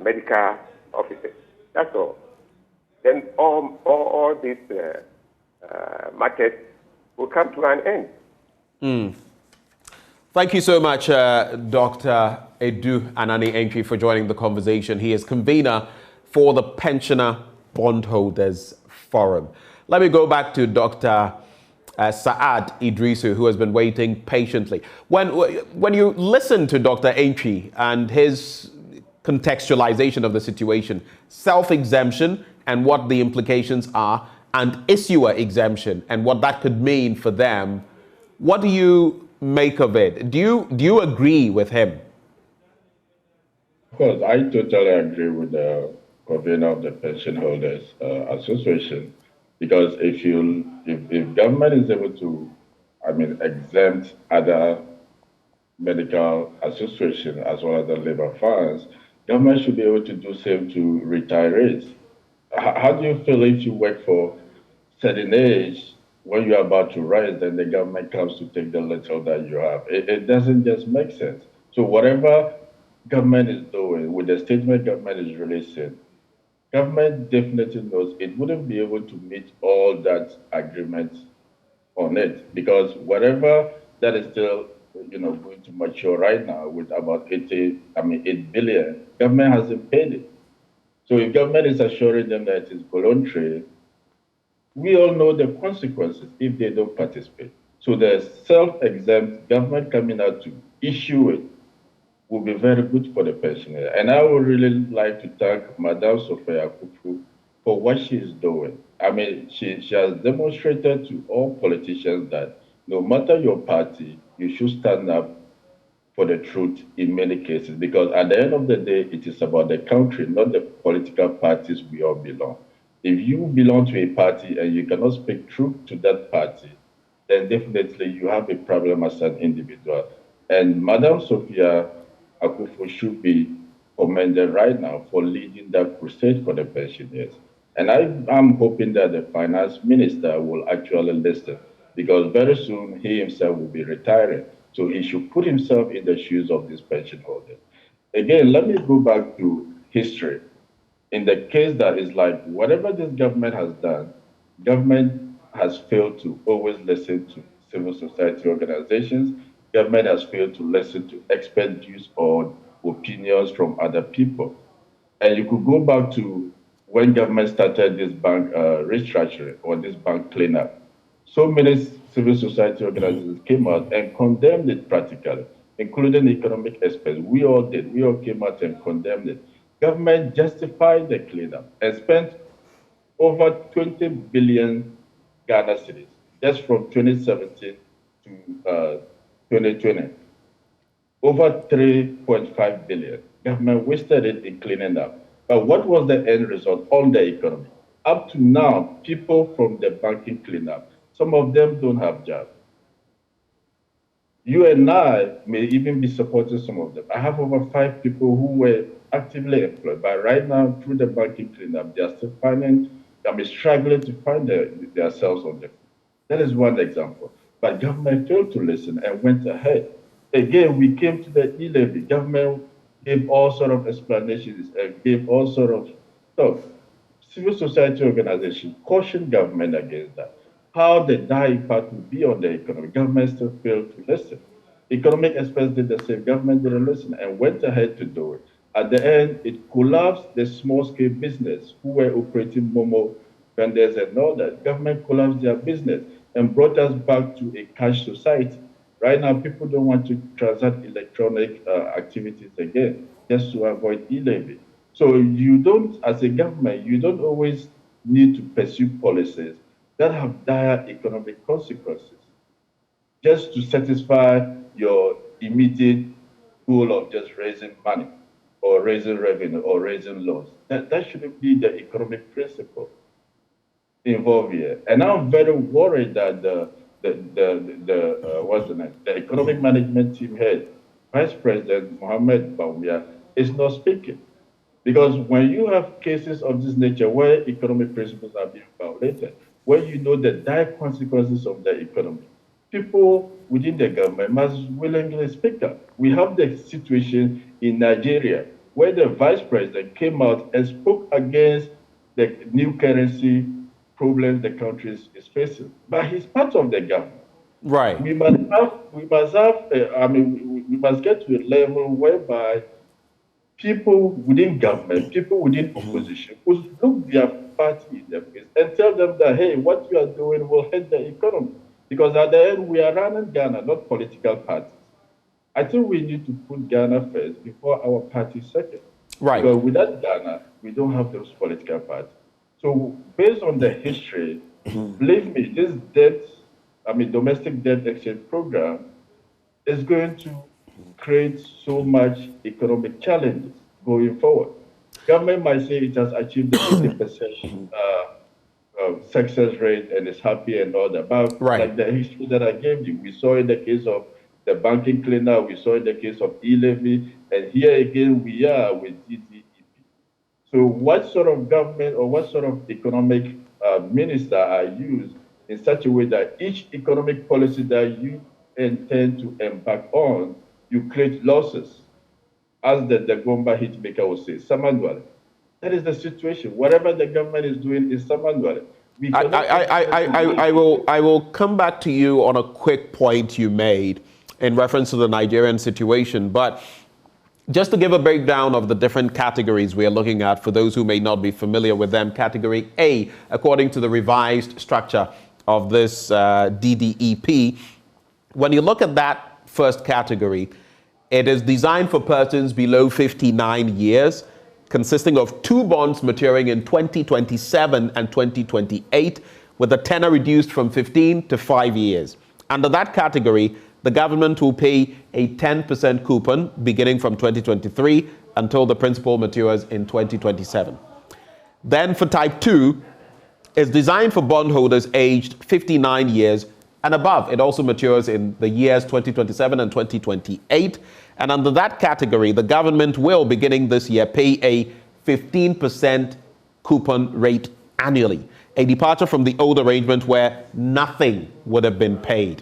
S14: medical officers. That's all. Then all these matters will come to an end.
S11: Thank you so much, Dr. Edu Anani Entry, for joining the conversation. He is convener for the Pensioner Bondholders Forum. Let me go back to Dr. Sa-ad Iddrisu, who has been waiting patiently. When you listen to Dr. Entry and his contextualization of the situation, self-exemption and what the implications are, and issuer exemption and what that could mean for them, what do you make of it? Do you agree with him?
S13: Of course, I totally agree with the convener of the Pension Holders Association, because if government is able to, exempt other medical associations as well as the labor funds, government should be able to do same to retirees. How do you feel if you work for certain age, when you're about to rise, then the government comes to take the little that you have? It doesn't just make sense. So whatever government is doing, with the statement government is releasing, government definitely knows it wouldn't be able to meet all that agreement on it, because whatever that is still going to mature right now with about 8 billion, government hasn't paid it. So if government is assuring them that it is voluntary, we all know the consequences if they don't participate. So the self-exempt government coming out to issue it will be very good for the pensioner. And I would really like to thank Madam Sophia Kufu for what she is doing. She has demonstrated to all politicians that no matter your party, you should stand up for the truth in many cases, because at the end of the day, it is about the country, not the political parties we all belong. If you belong to a party and you cannot speak truth to that party, then definitely you have a problem as an individual. And Madam Sophia Akufo should be commended right now for leading that crusade for the pensioners. And I'm hoping that the finance minister will actually listen, because very soon he himself will be retiring. So he should put himself in the shoes of this pension holder. Again, let me go back to history. In the case that is like, whatever this government has done, government has failed to always listen to civil society organizations. Government has failed to listen to expert views or opinions from other people. And you could go back to when government started this bank restructuring or this bank cleanup. So many civil society organizations came out and condemned it practically, including economic experts. We all did. We all came out and condemned it. Government justified the cleanup and spent over 20 billion Ghana cedis just from 2017 to 2020. Over 3.5 billion. Government wasted it in cleaning up. But what was the end result on the economy? Up to now, people from the banking cleanup, some of them don't have jobs. You and I may even be supporting some of them. I have over 5 people who were actively employed, but right now, through the banking cleanup, they are still struggling to find themselves on the feet. That is one example. But government failed to listen and went ahead. Again, we came to the e-levy. Government gave all sort of explanations and gave all sort of stuff. Civil society organizations cautioned government against that. How the dire impact would be on the economy, government still failed to listen. Economic experts did the same. Government didn't listen and went ahead to do it. At the end, it collapsed the small-scale business who were operating Momo vendors and all that. Government collapsed their business and brought us back to a cash society. Right now, people don't want to transact electronic activities again, just to avoid e-levy. So you don't, as a government, you don't always need to pursue policies that have dire economic consequences just to satisfy your immediate goal of just raising money or raising revenue or raising loans. That shouldn't be the economic principle involved here. And I'm very worried that the economic management team head, Vice President Mohamed Bawumia, is not speaking. Because when you have cases of this nature where economic principles are being violated, where you know the dire consequences of the economy, people within the government must willingly speak up. We have the situation in Nigeria where the vice president came out and spoke against the new currency problems the country is facing. But he's part of the government.
S11: Right.
S13: We must get to a level whereby people within government, people within opposition, will look their party in the face and tell them that, hey, what you are doing will hurt the economy. Because at the end, we are running Ghana, not political parties. I think we need to put Ghana first before our party second.
S11: Right.
S13: Because without Ghana, we don't have those political parties. So based on the history, believe me, this domestic debt exchange program is going to create so much economic challenges going forward. Government might say it has achieved the 80% success rate and is happy and all that. But like the history that I gave you, we saw in the case of the banking cleanup, we saw in the case of e-levy, and here again we are with DDEP. So what sort of government or what sort of economic minister are used in such a way that each economic policy that you intend to embark on, you create losses, as the Gomba hitmaker would say, Samanduale. That is the situation. Whatever the government is doing is Samanduale.
S11: I will come back to you on a quick point you made in reference to the Nigerian situation, but just to give a breakdown of the different categories we are looking at for those who may not be familiar with them. Category A, according to the revised structure of this DDEP, when you look at that first category, it is designed for persons below 59 years, consisting of 2 bonds maturing in 2027 and 2028, with a tenor reduced from 15 to 5 years. Under that category, the government will pay a 10% coupon beginning from 2023 until the principal matures in 2027. Then for type 2, it's designed for bondholders aged 59 years and above. It also matures in the years 2027 and 2028. And under that category, the government will, beginning this year, pay a 15% coupon rate annually, a departure from the old arrangement where nothing would have been paid.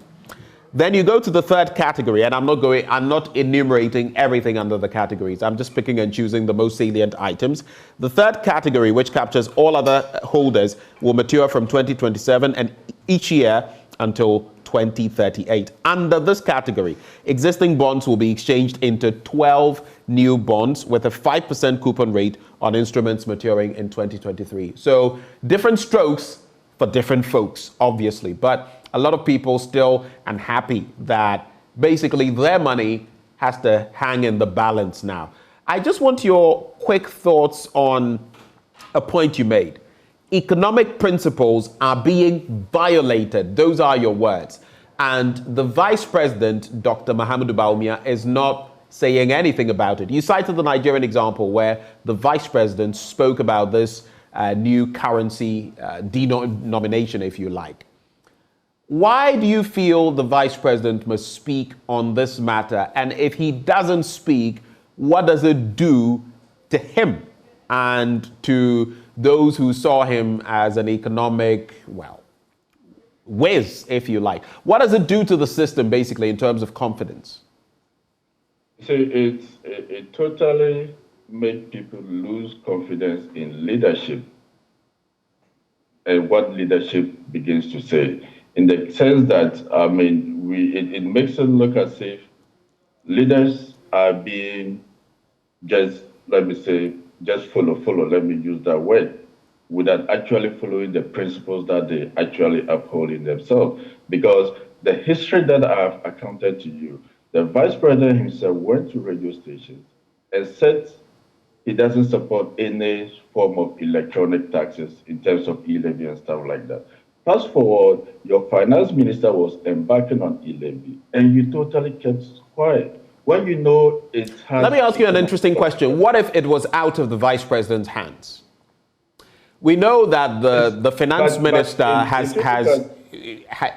S11: Then you go to the third category, and I'm not enumerating everything under the categories. I'm just picking and choosing the most salient items. The third category, which captures all other holders, will mature from 2027 and each year until 2038. Under this category, existing bonds will be exchanged into 12 new bonds with a 5% coupon rate on instruments maturing in 2023. So different strokes for different folks, obviously, but a lot of people still unhappy that basically their money has to hang in the balance now. I just want your quick thoughts on a point you made. Economic principles are being violated. Those are your words. And the Vice President, Dr. Mahamudu Bawumia, is not saying anything about it. You cited the Nigerian example where the vice president spoke about this new currency denomination, if you like. Why do you feel the vice president must speak on this matter? And if he doesn't speak, what does it do to him and to those who saw him as an economic, well, whiz, if you like? What does it do to the system, basically, in terms of confidence?
S13: So it totally makes people lose confidence in leadership and what leadership begins to say. In the sense that, I mean, it makes it look as if leaders are being just, let me say, just follow, let me use that word, without actually following the principles that they actually uphold in themselves. Because the history that I've accounted to you, the vice president himself went to radio stations and said he doesn't support any form of electronic taxes in terms of e-levy and stuff like that. Fast forward, your finance minister was embarking on e-levy, and you totally kept quiet. When you know it has...
S11: Let me ask you an interesting question. What if it was out of the vice president's hands? We know that the finance minister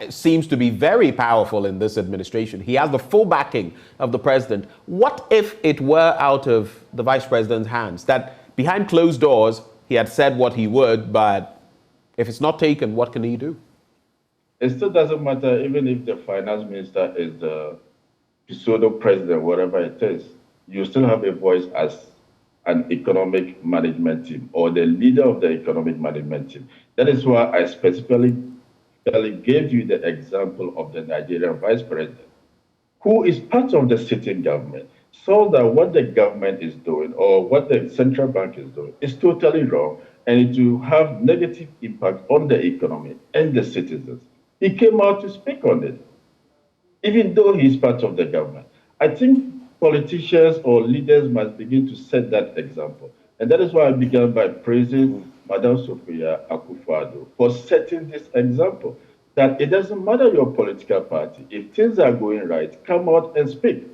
S11: seems to be very powerful in this administration. He has the full backing of the president. What if it were out of the vice president's hands? That behind closed doors, he had said what he would, but if it's not taken, what can he do?
S13: It still doesn't matter, even if the finance minister is the pseudo president, whatever it is, you still have a voice as an economic management team or the leader of the economic management team. That is why I specifically gave you the example of the Nigerian vice president, who is part of the sitting government, so that what the government is doing or what the central bank is doing is totally wrong, and it will have negative impact on the economy and the citizens. He came out to speak on it, even though he's part of the government. I think politicians or leaders must begin to set that example. And that is why I began by praising Madam Sophia Akufo-Addo for setting this example, that it doesn't matter your political party. If things are going right, come out and speak.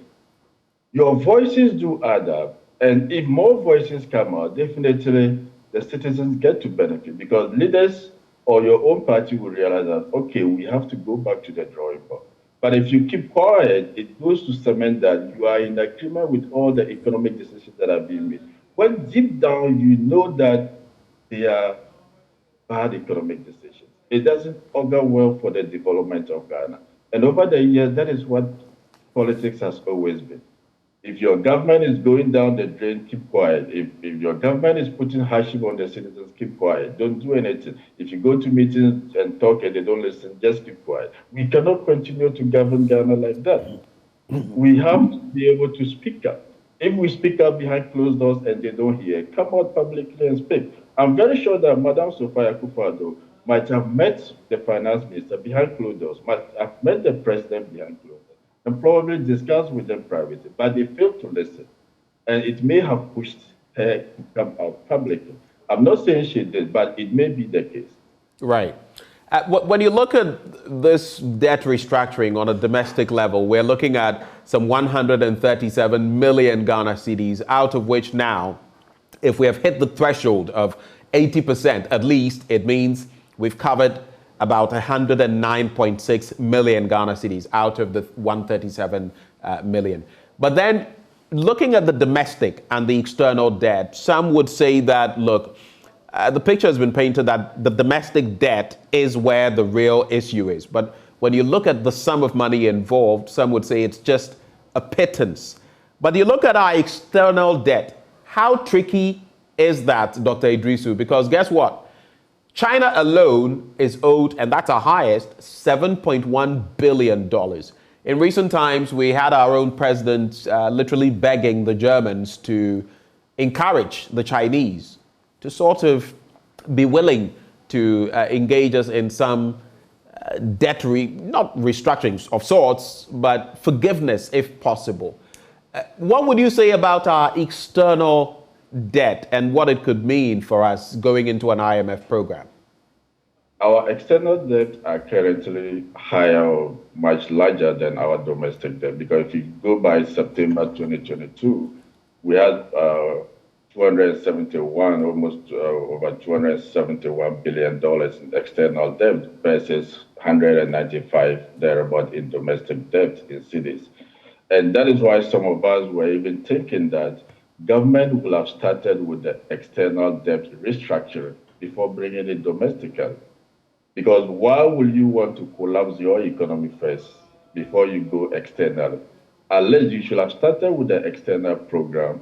S13: Your voices do add up, and if more voices come out, definitely the citizens get to benefit, because leaders or your own party will realize that, okay, we have to go back to the drawing board. But if you keep quiet, it goes to cement that you are in agreement with all the economic decisions that are being made, when deep down you know that they are bad economic decisions. It doesn't augur well for the development of Ghana. And over the years, that is what politics has always been. If your government is going down the drain, keep quiet. If your government is putting hardship on the citizens, keep quiet. Don't do anything. If you go to meetings and talk and they don't listen, just keep quiet. We cannot continue to govern Ghana like that. We have to be able to speak up. If we speak up behind closed doors and they don't hear, come out publicly and speak. I'm very sure that Madam Sophia Akufo-Addo might have met the finance minister behind closed doors, might have met the president behind closed doors, and probably discussed with them privately, but they failed to listen. And it may have pushed her to come out publicly. I'm not saying she did, but it may be the case.
S11: Right. When you look at this debt restructuring on a domestic level, we're looking at some 137 million Ghana cedis, out of which now, if we have hit the threshold of 80% at least, it means we've covered about 109.6 million Ghana cedis out of the 137 million. But then looking at the domestic and the external debt, some would say that, look, the picture has been painted that the domestic debt is where the real issue is. But when you look at the sum of money involved, some would say it's just a pittance. But you look at our external debt, how tricky is that, Dr. Iddrisu? Because guess what? China alone is owed, and that's our highest, $7.1 billion. In recent times, we had our own president literally begging the Germans to encourage the Chinese to sort of be willing to engage us in some debt, not restructuring of sorts, but forgiveness if possible. What would you say about our external debt and what it could mean for us going into an IMF program?
S13: Our external debt are currently higher or much larger than our domestic debt, because if you go by September 2022, we had 271, almost over $271 billion in external debt versus 195 thereabout in domestic debt in cities. And that is why some of us were even thinking that government will have started with the external debt restructuring before bringing it domestically. Because why will you want to collapse your economy first before you go external? Unless you should have started with the external program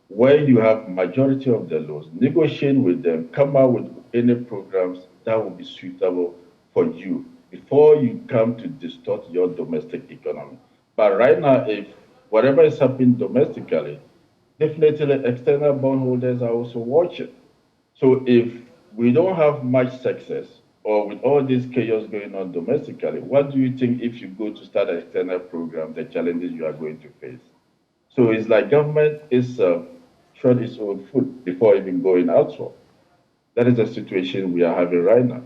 S13: where you have majority of the loans, negotiate with them, come out with any programs that will be suitable for you before you come to distort your domestic economy. But right now, if whatever is happening domestically, definitely external bondholders are also watching. So if we don't have much success, or with all this chaos going on domestically, what do you think if you go to start an external program, the challenges you are going to face? So it's like government is short its own foot before even going elsewhere. That is the situation we are having right now.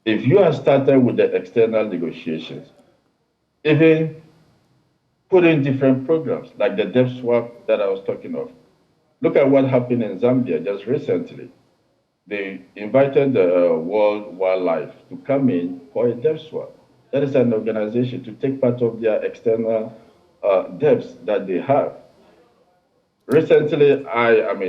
S13: If you have started with the external negotiations, even put in different programs like the debt swap that I was talking of. Look at what happened in Zambia just recently. They invited the World Wildlife to come in for a debt swap. That is an organization to take part of their external debts that they have. Recently, I'm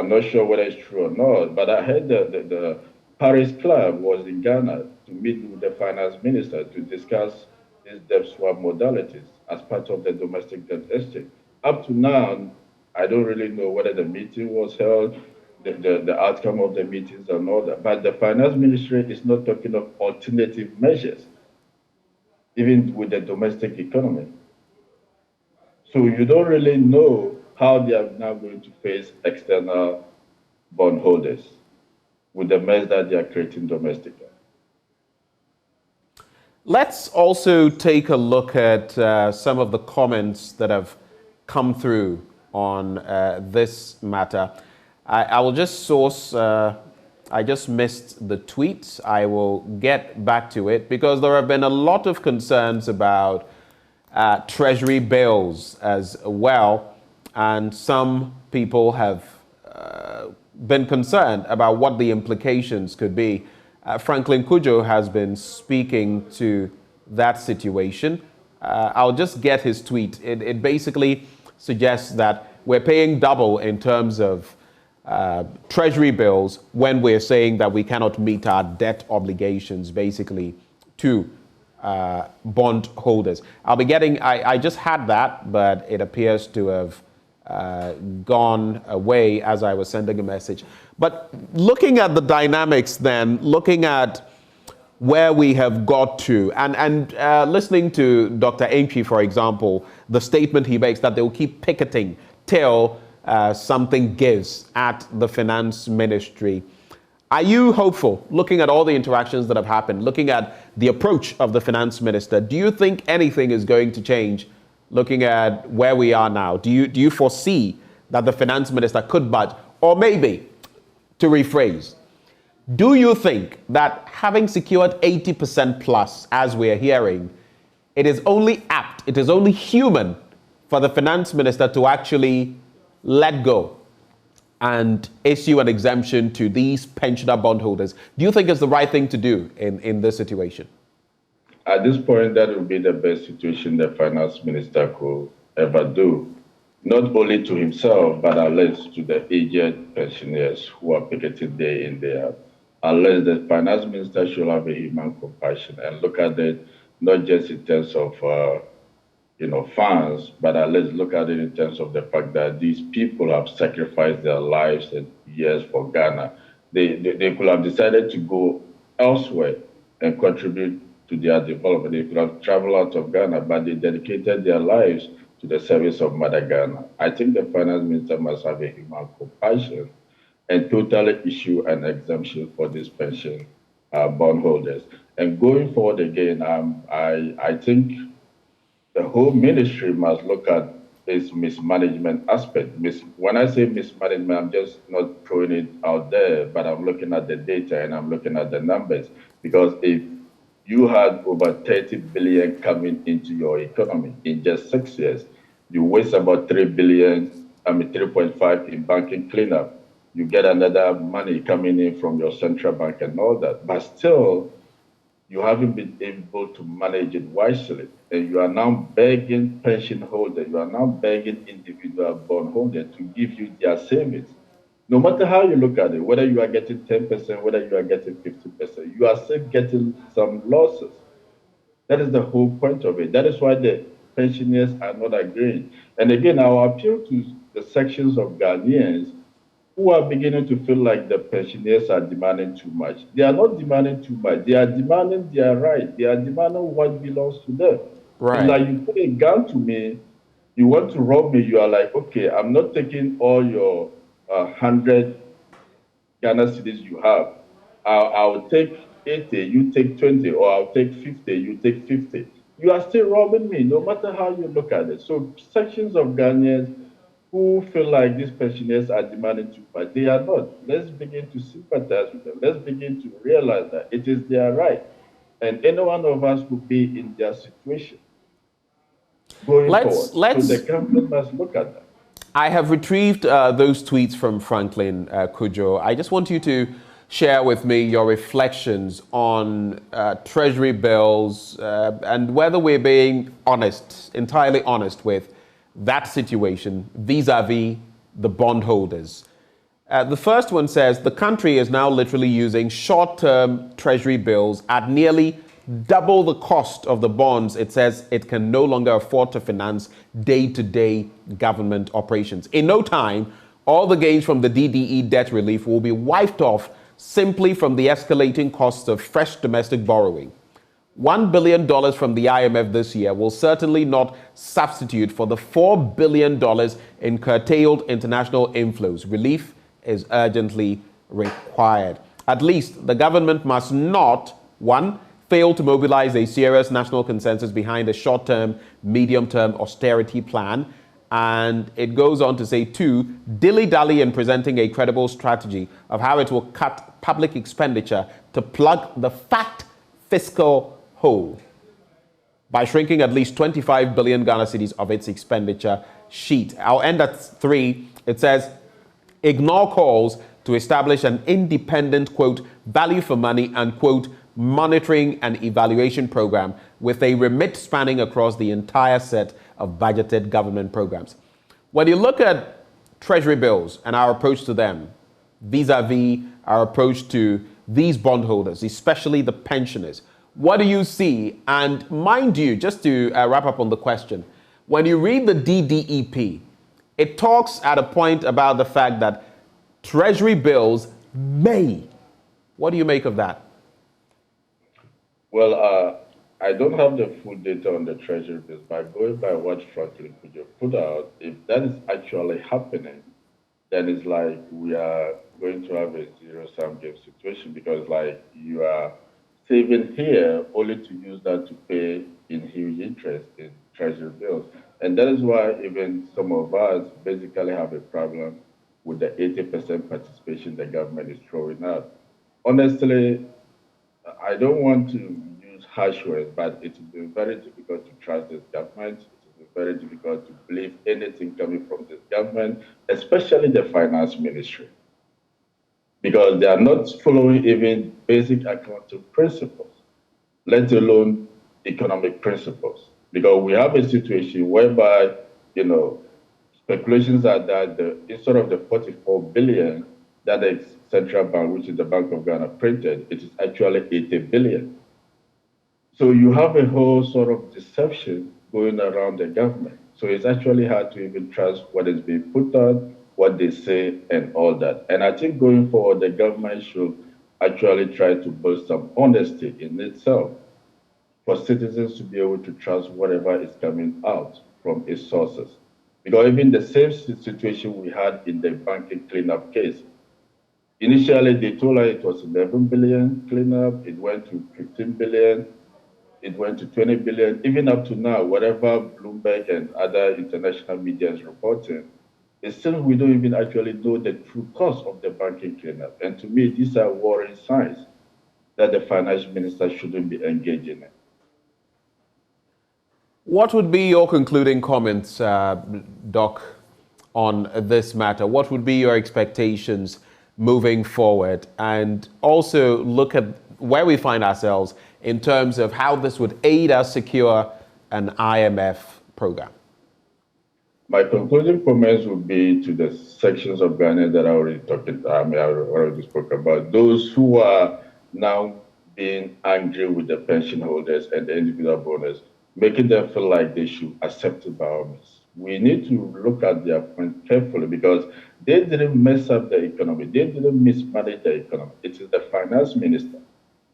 S13: not sure whether it's true or not, but I heard the Paris Club was in Ghana to meet with the finance minister to discuss these debt swap modalities as part of the domestic debt exchange. Up to now, I don't really know whether the meeting was held, the outcome of the meetings and all that. But the finance ministry is not talking of alternative measures, even with the domestic economy. So you don't really know how they are now going to face external bondholders with the mess that they are creating domestically.
S11: Let's also take a look at some of the comments that have come through on this matter. I will just source, I just missed the tweet. I will get back to it because there have been a lot of concerns about treasury bills as well. And some people have been concerned about what the implications could be. Franklin Kujo has been speaking to that situation. I'll just get his tweet. It basically suggests that we're paying double in terms of treasury bills when we're saying that we cannot meet our debt obligations basically to bond holders. I'll be getting, I just had that, but it appears to have gone away as I was sending a message. But looking at the dynamics then, looking at where we have got to, and listening to Dr. Ainchi, for example, the statement he makes that they will keep picketing till something gives at the finance ministry. Are you hopeful, looking at all the interactions that have happened, looking at the approach of the finance minister? Do you think anything is going to change, looking at where we are now? Do you foresee that the finance minister could budge? Or maybe, to rephrase, do you think that having secured 80% plus, as we're hearing, it is only apt, it is only human for the finance minister to actually let go and issue an exemption to these pensioner bondholders? Do you think it's the right thing to do in this situation?
S13: At this point, that would be the best situation the finance minister could ever do, not only to himself, but at least to the aged pensioners who are picketing day in, day out. Unless the finance minister should have a human compassion and look at it not just in terms of funds, but at least look at it in terms of the fact that these people have sacrificed their lives and years for Ghana. They could have decided to go elsewhere and contribute to their development. They could have traveled out of Ghana, but they dedicated their lives to the service of Mother Ghana. I think the finance minister must have a human compassion and totally issue an exemption for these pension bondholders. And going forward again, I think the whole ministry must look at is mismanagement aspect. When I say mismanagement, I'm just not throwing it out there, but I'm looking at the data and I'm looking at the numbers. Because if you had over 30 billion coming into your economy in just 6 years, you waste about 3.5 in banking cleanup. You get another money coming in from your central bank and all that. But still, you haven't been able to manage it wisely. And you are now begging pension holders, you are now begging individual bondholders to give you their savings. No matter how you look at it, whether you are getting 10%, whether you are getting 50%, you are still getting some losses. That is the whole point of it. That is why the pensioners are not agreeing. And again, I will appeal to the sections of Ghanaians who are beginning to feel like the pensioners are demanding too much. They are not demanding too much. They are demanding their right. They are demanding what belongs to them.
S11: Right.
S13: It's like you put a gun to me, you want to rob me, you are like, okay, I'm not taking all your 100 Ghana cedis you have. I'll take 80, you take 20, or I'll take 50, you take 50. You are still robbing me, no matter how you look at it. So sections of Ghanaians who feel like these pensioners are demanding too much, they are not. Let's begin to sympathize with them. Let's begin to realize that it is their right. And any one of us will be in their situation going forward. So the government must look at that.
S11: I have retrieved those tweets from Franklin Kujo. I just want you to share with me your reflections on treasury bills and whether we're being honest, entirely honest with that situation vis-a-vis the bondholders. The first one says the country is now literally using short-term treasury bills at nearly double the cost of the bonds. It says it can no longer afford to finance day-to-day government operations. In no time, all the gains from the DDE debt relief will be wiped off simply from the escalating costs of fresh domestic borrowing. $1 billion from the IMF this year will certainly not substitute for the $4 billion in curtailed international inflows. Relief is urgently required. At least the government must not, one, fail to mobilize a serious national consensus behind a short-term, medium-term austerity plan. And it goes on to say, two, dilly-dally in presenting a credible strategy of how it will cut public expenditure to plug the fat fiscal hole by shrinking at least 25 billion Ghana cedis of its expenditure sheet. I'll end at three. It says, ignore calls to establish an independent, quote, value for money and, quote, monitoring and evaluation program with a remit spanning across the entire set of budgeted government programs. When you look at treasury bills and our approach to them, vis-a-vis our approach to these bondholders, especially the pensioners, what do you see? And mind you, just to wrap up on the question, when you read the DDEP, it talks at a point about the fact that treasury bills may. What do you make of that?
S13: Well, I don't have the full data on the treasury bills, but going by what Franklin Kujo put out, if that is actually happening, then it's like we are going to have a zero-sum game situation, because like you are saving here only to use that to pay in huge interest in treasury bills. And that is why even some of us basically have a problem with the 80% participation the government is throwing out. Honestly, I don't want to use harsh words, but it has been very difficult to trust this government. It has been very difficult to believe anything coming from this government, especially the finance ministry, because they are not following even basic accounting principles, let alone economic principles. Because we have a situation whereby, speculations are that instead of the 44 billion that the central bank, which is the Bank of Ghana, printed, it is actually 80 billion. So you have a whole sort of deception going around the government. So it's actually hard to even trust what is being put out, what they say, and all that. And I think going forward, the government should actually try to build some honesty in itself for citizens to be able to trust whatever is coming out from its sources. Because even the same situation we had in the banking cleanup case, initially they told us it was 11 billion cleanup, it went to 15 billion. it went to 20 billion. Even up to now, whatever Bloomberg and other international media is reporting, it's still we don't even actually know the true cost of the banking cleanup. And to me, these are worrying signs that the finance minister shouldn't be engaging in.
S11: What would be your concluding comments, Doc, on this matter? What would be your expectations moving forward? And also look at where we find ourselves in terms of how this would aid us secure an IMF program.
S13: My concluding comments would be to the sections of Ghana that I already spoke about. Those who are now being angry with the pension holders and the individual owners, making them feel like they should accept it by all means. We need to look at their point carefully because they didn't mess up the economy. They didn't mismanage the economy. It is the finance minister.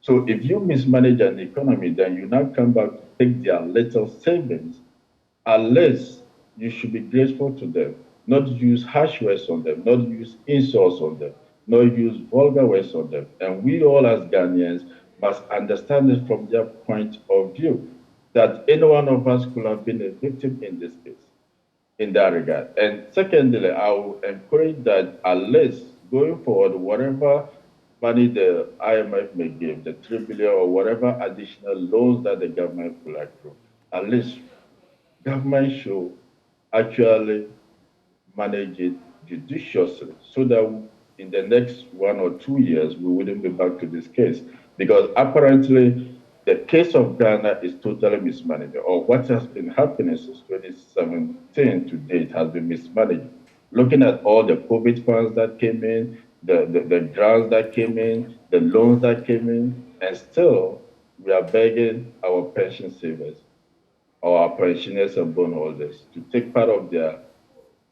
S13: So if you mismanage an economy, then you now come back to take their little savings, unless you should be grateful to them, not use harsh words on them, not use insults on them, not use vulgar words on them. And we all as Ghanaians must understand it from their point of view, that any one of us could have been a victim in this case, in that regard. And secondly, I will encourage that unless going forward, whatever money the IMF may give, the 3 billion or whatever additional loans that the government will accrue, at least government should actually manage it judiciously so that in the next 1 or 2 years, we wouldn't be back to this case. Because apparently, the case of Ghana is totally mismanaged, or what has been happening since 2017 to date has been mismanaged. Looking at all the COVID funds that came in, the grants that came in, the loans that came in, and still we are begging our pension savers, or our pensioners and bondholders to take part of their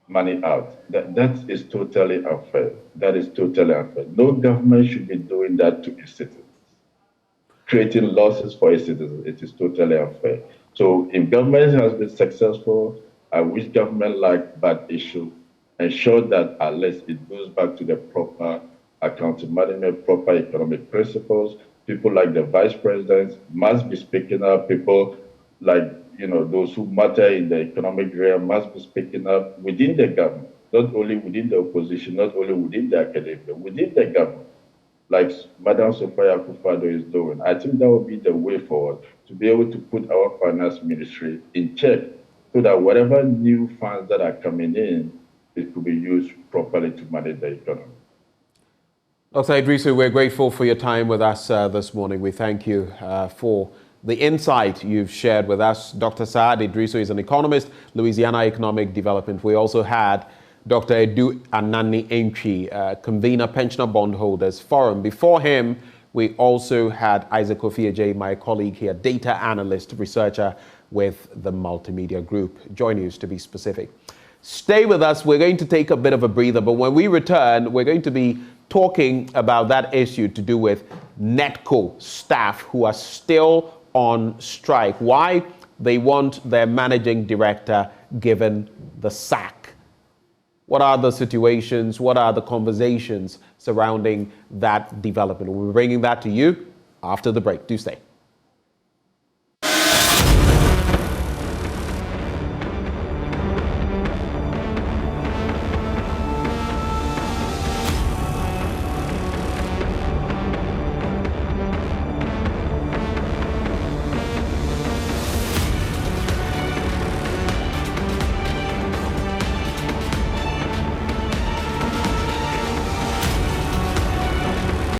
S13: money out. That is totally unfair. That is totally unfair. No government should be doing that to its citizens. Creating losses for its citizens, it is totally unfair. So if government has been successful, I wish government like bad issue, ensure that at least it goes back to the proper accounting management, proper economic principles. People like the vice presidents must be speaking up. People like, those who matter in the economic realm must be speaking up within the government, not only within the opposition, not only within the academia, within the government, like Madam Sophia Akufo-Addo is doing. I think that will be the way forward to be able to put our finance ministry in check so that whatever new funds that are coming in, it could be used properly to manage the economy.
S11: Dr. Iddrisu, we're grateful for your time with us this morning. We thank you for the insight you've shared with us. Dr. Sa-ad Iddrisu is an economist, Louisiana Economic Development. We also had Dr. Edu Anani Entry, convener, Pensioner Bondholders Forum. Before him, we also had Isaac Ofiaje, my colleague here, data analyst, researcher with the Multimedia Group, Joy News to be specific. Stay with us. We're going to take a bit of a breather, but when we return, we're going to be talking about that issue to do with NETCO staff who are still on strike. Why they want their managing director given the sack. What are the situations? What are the conversations surrounding that development? We'll be bringing that to you after the break. Do stay.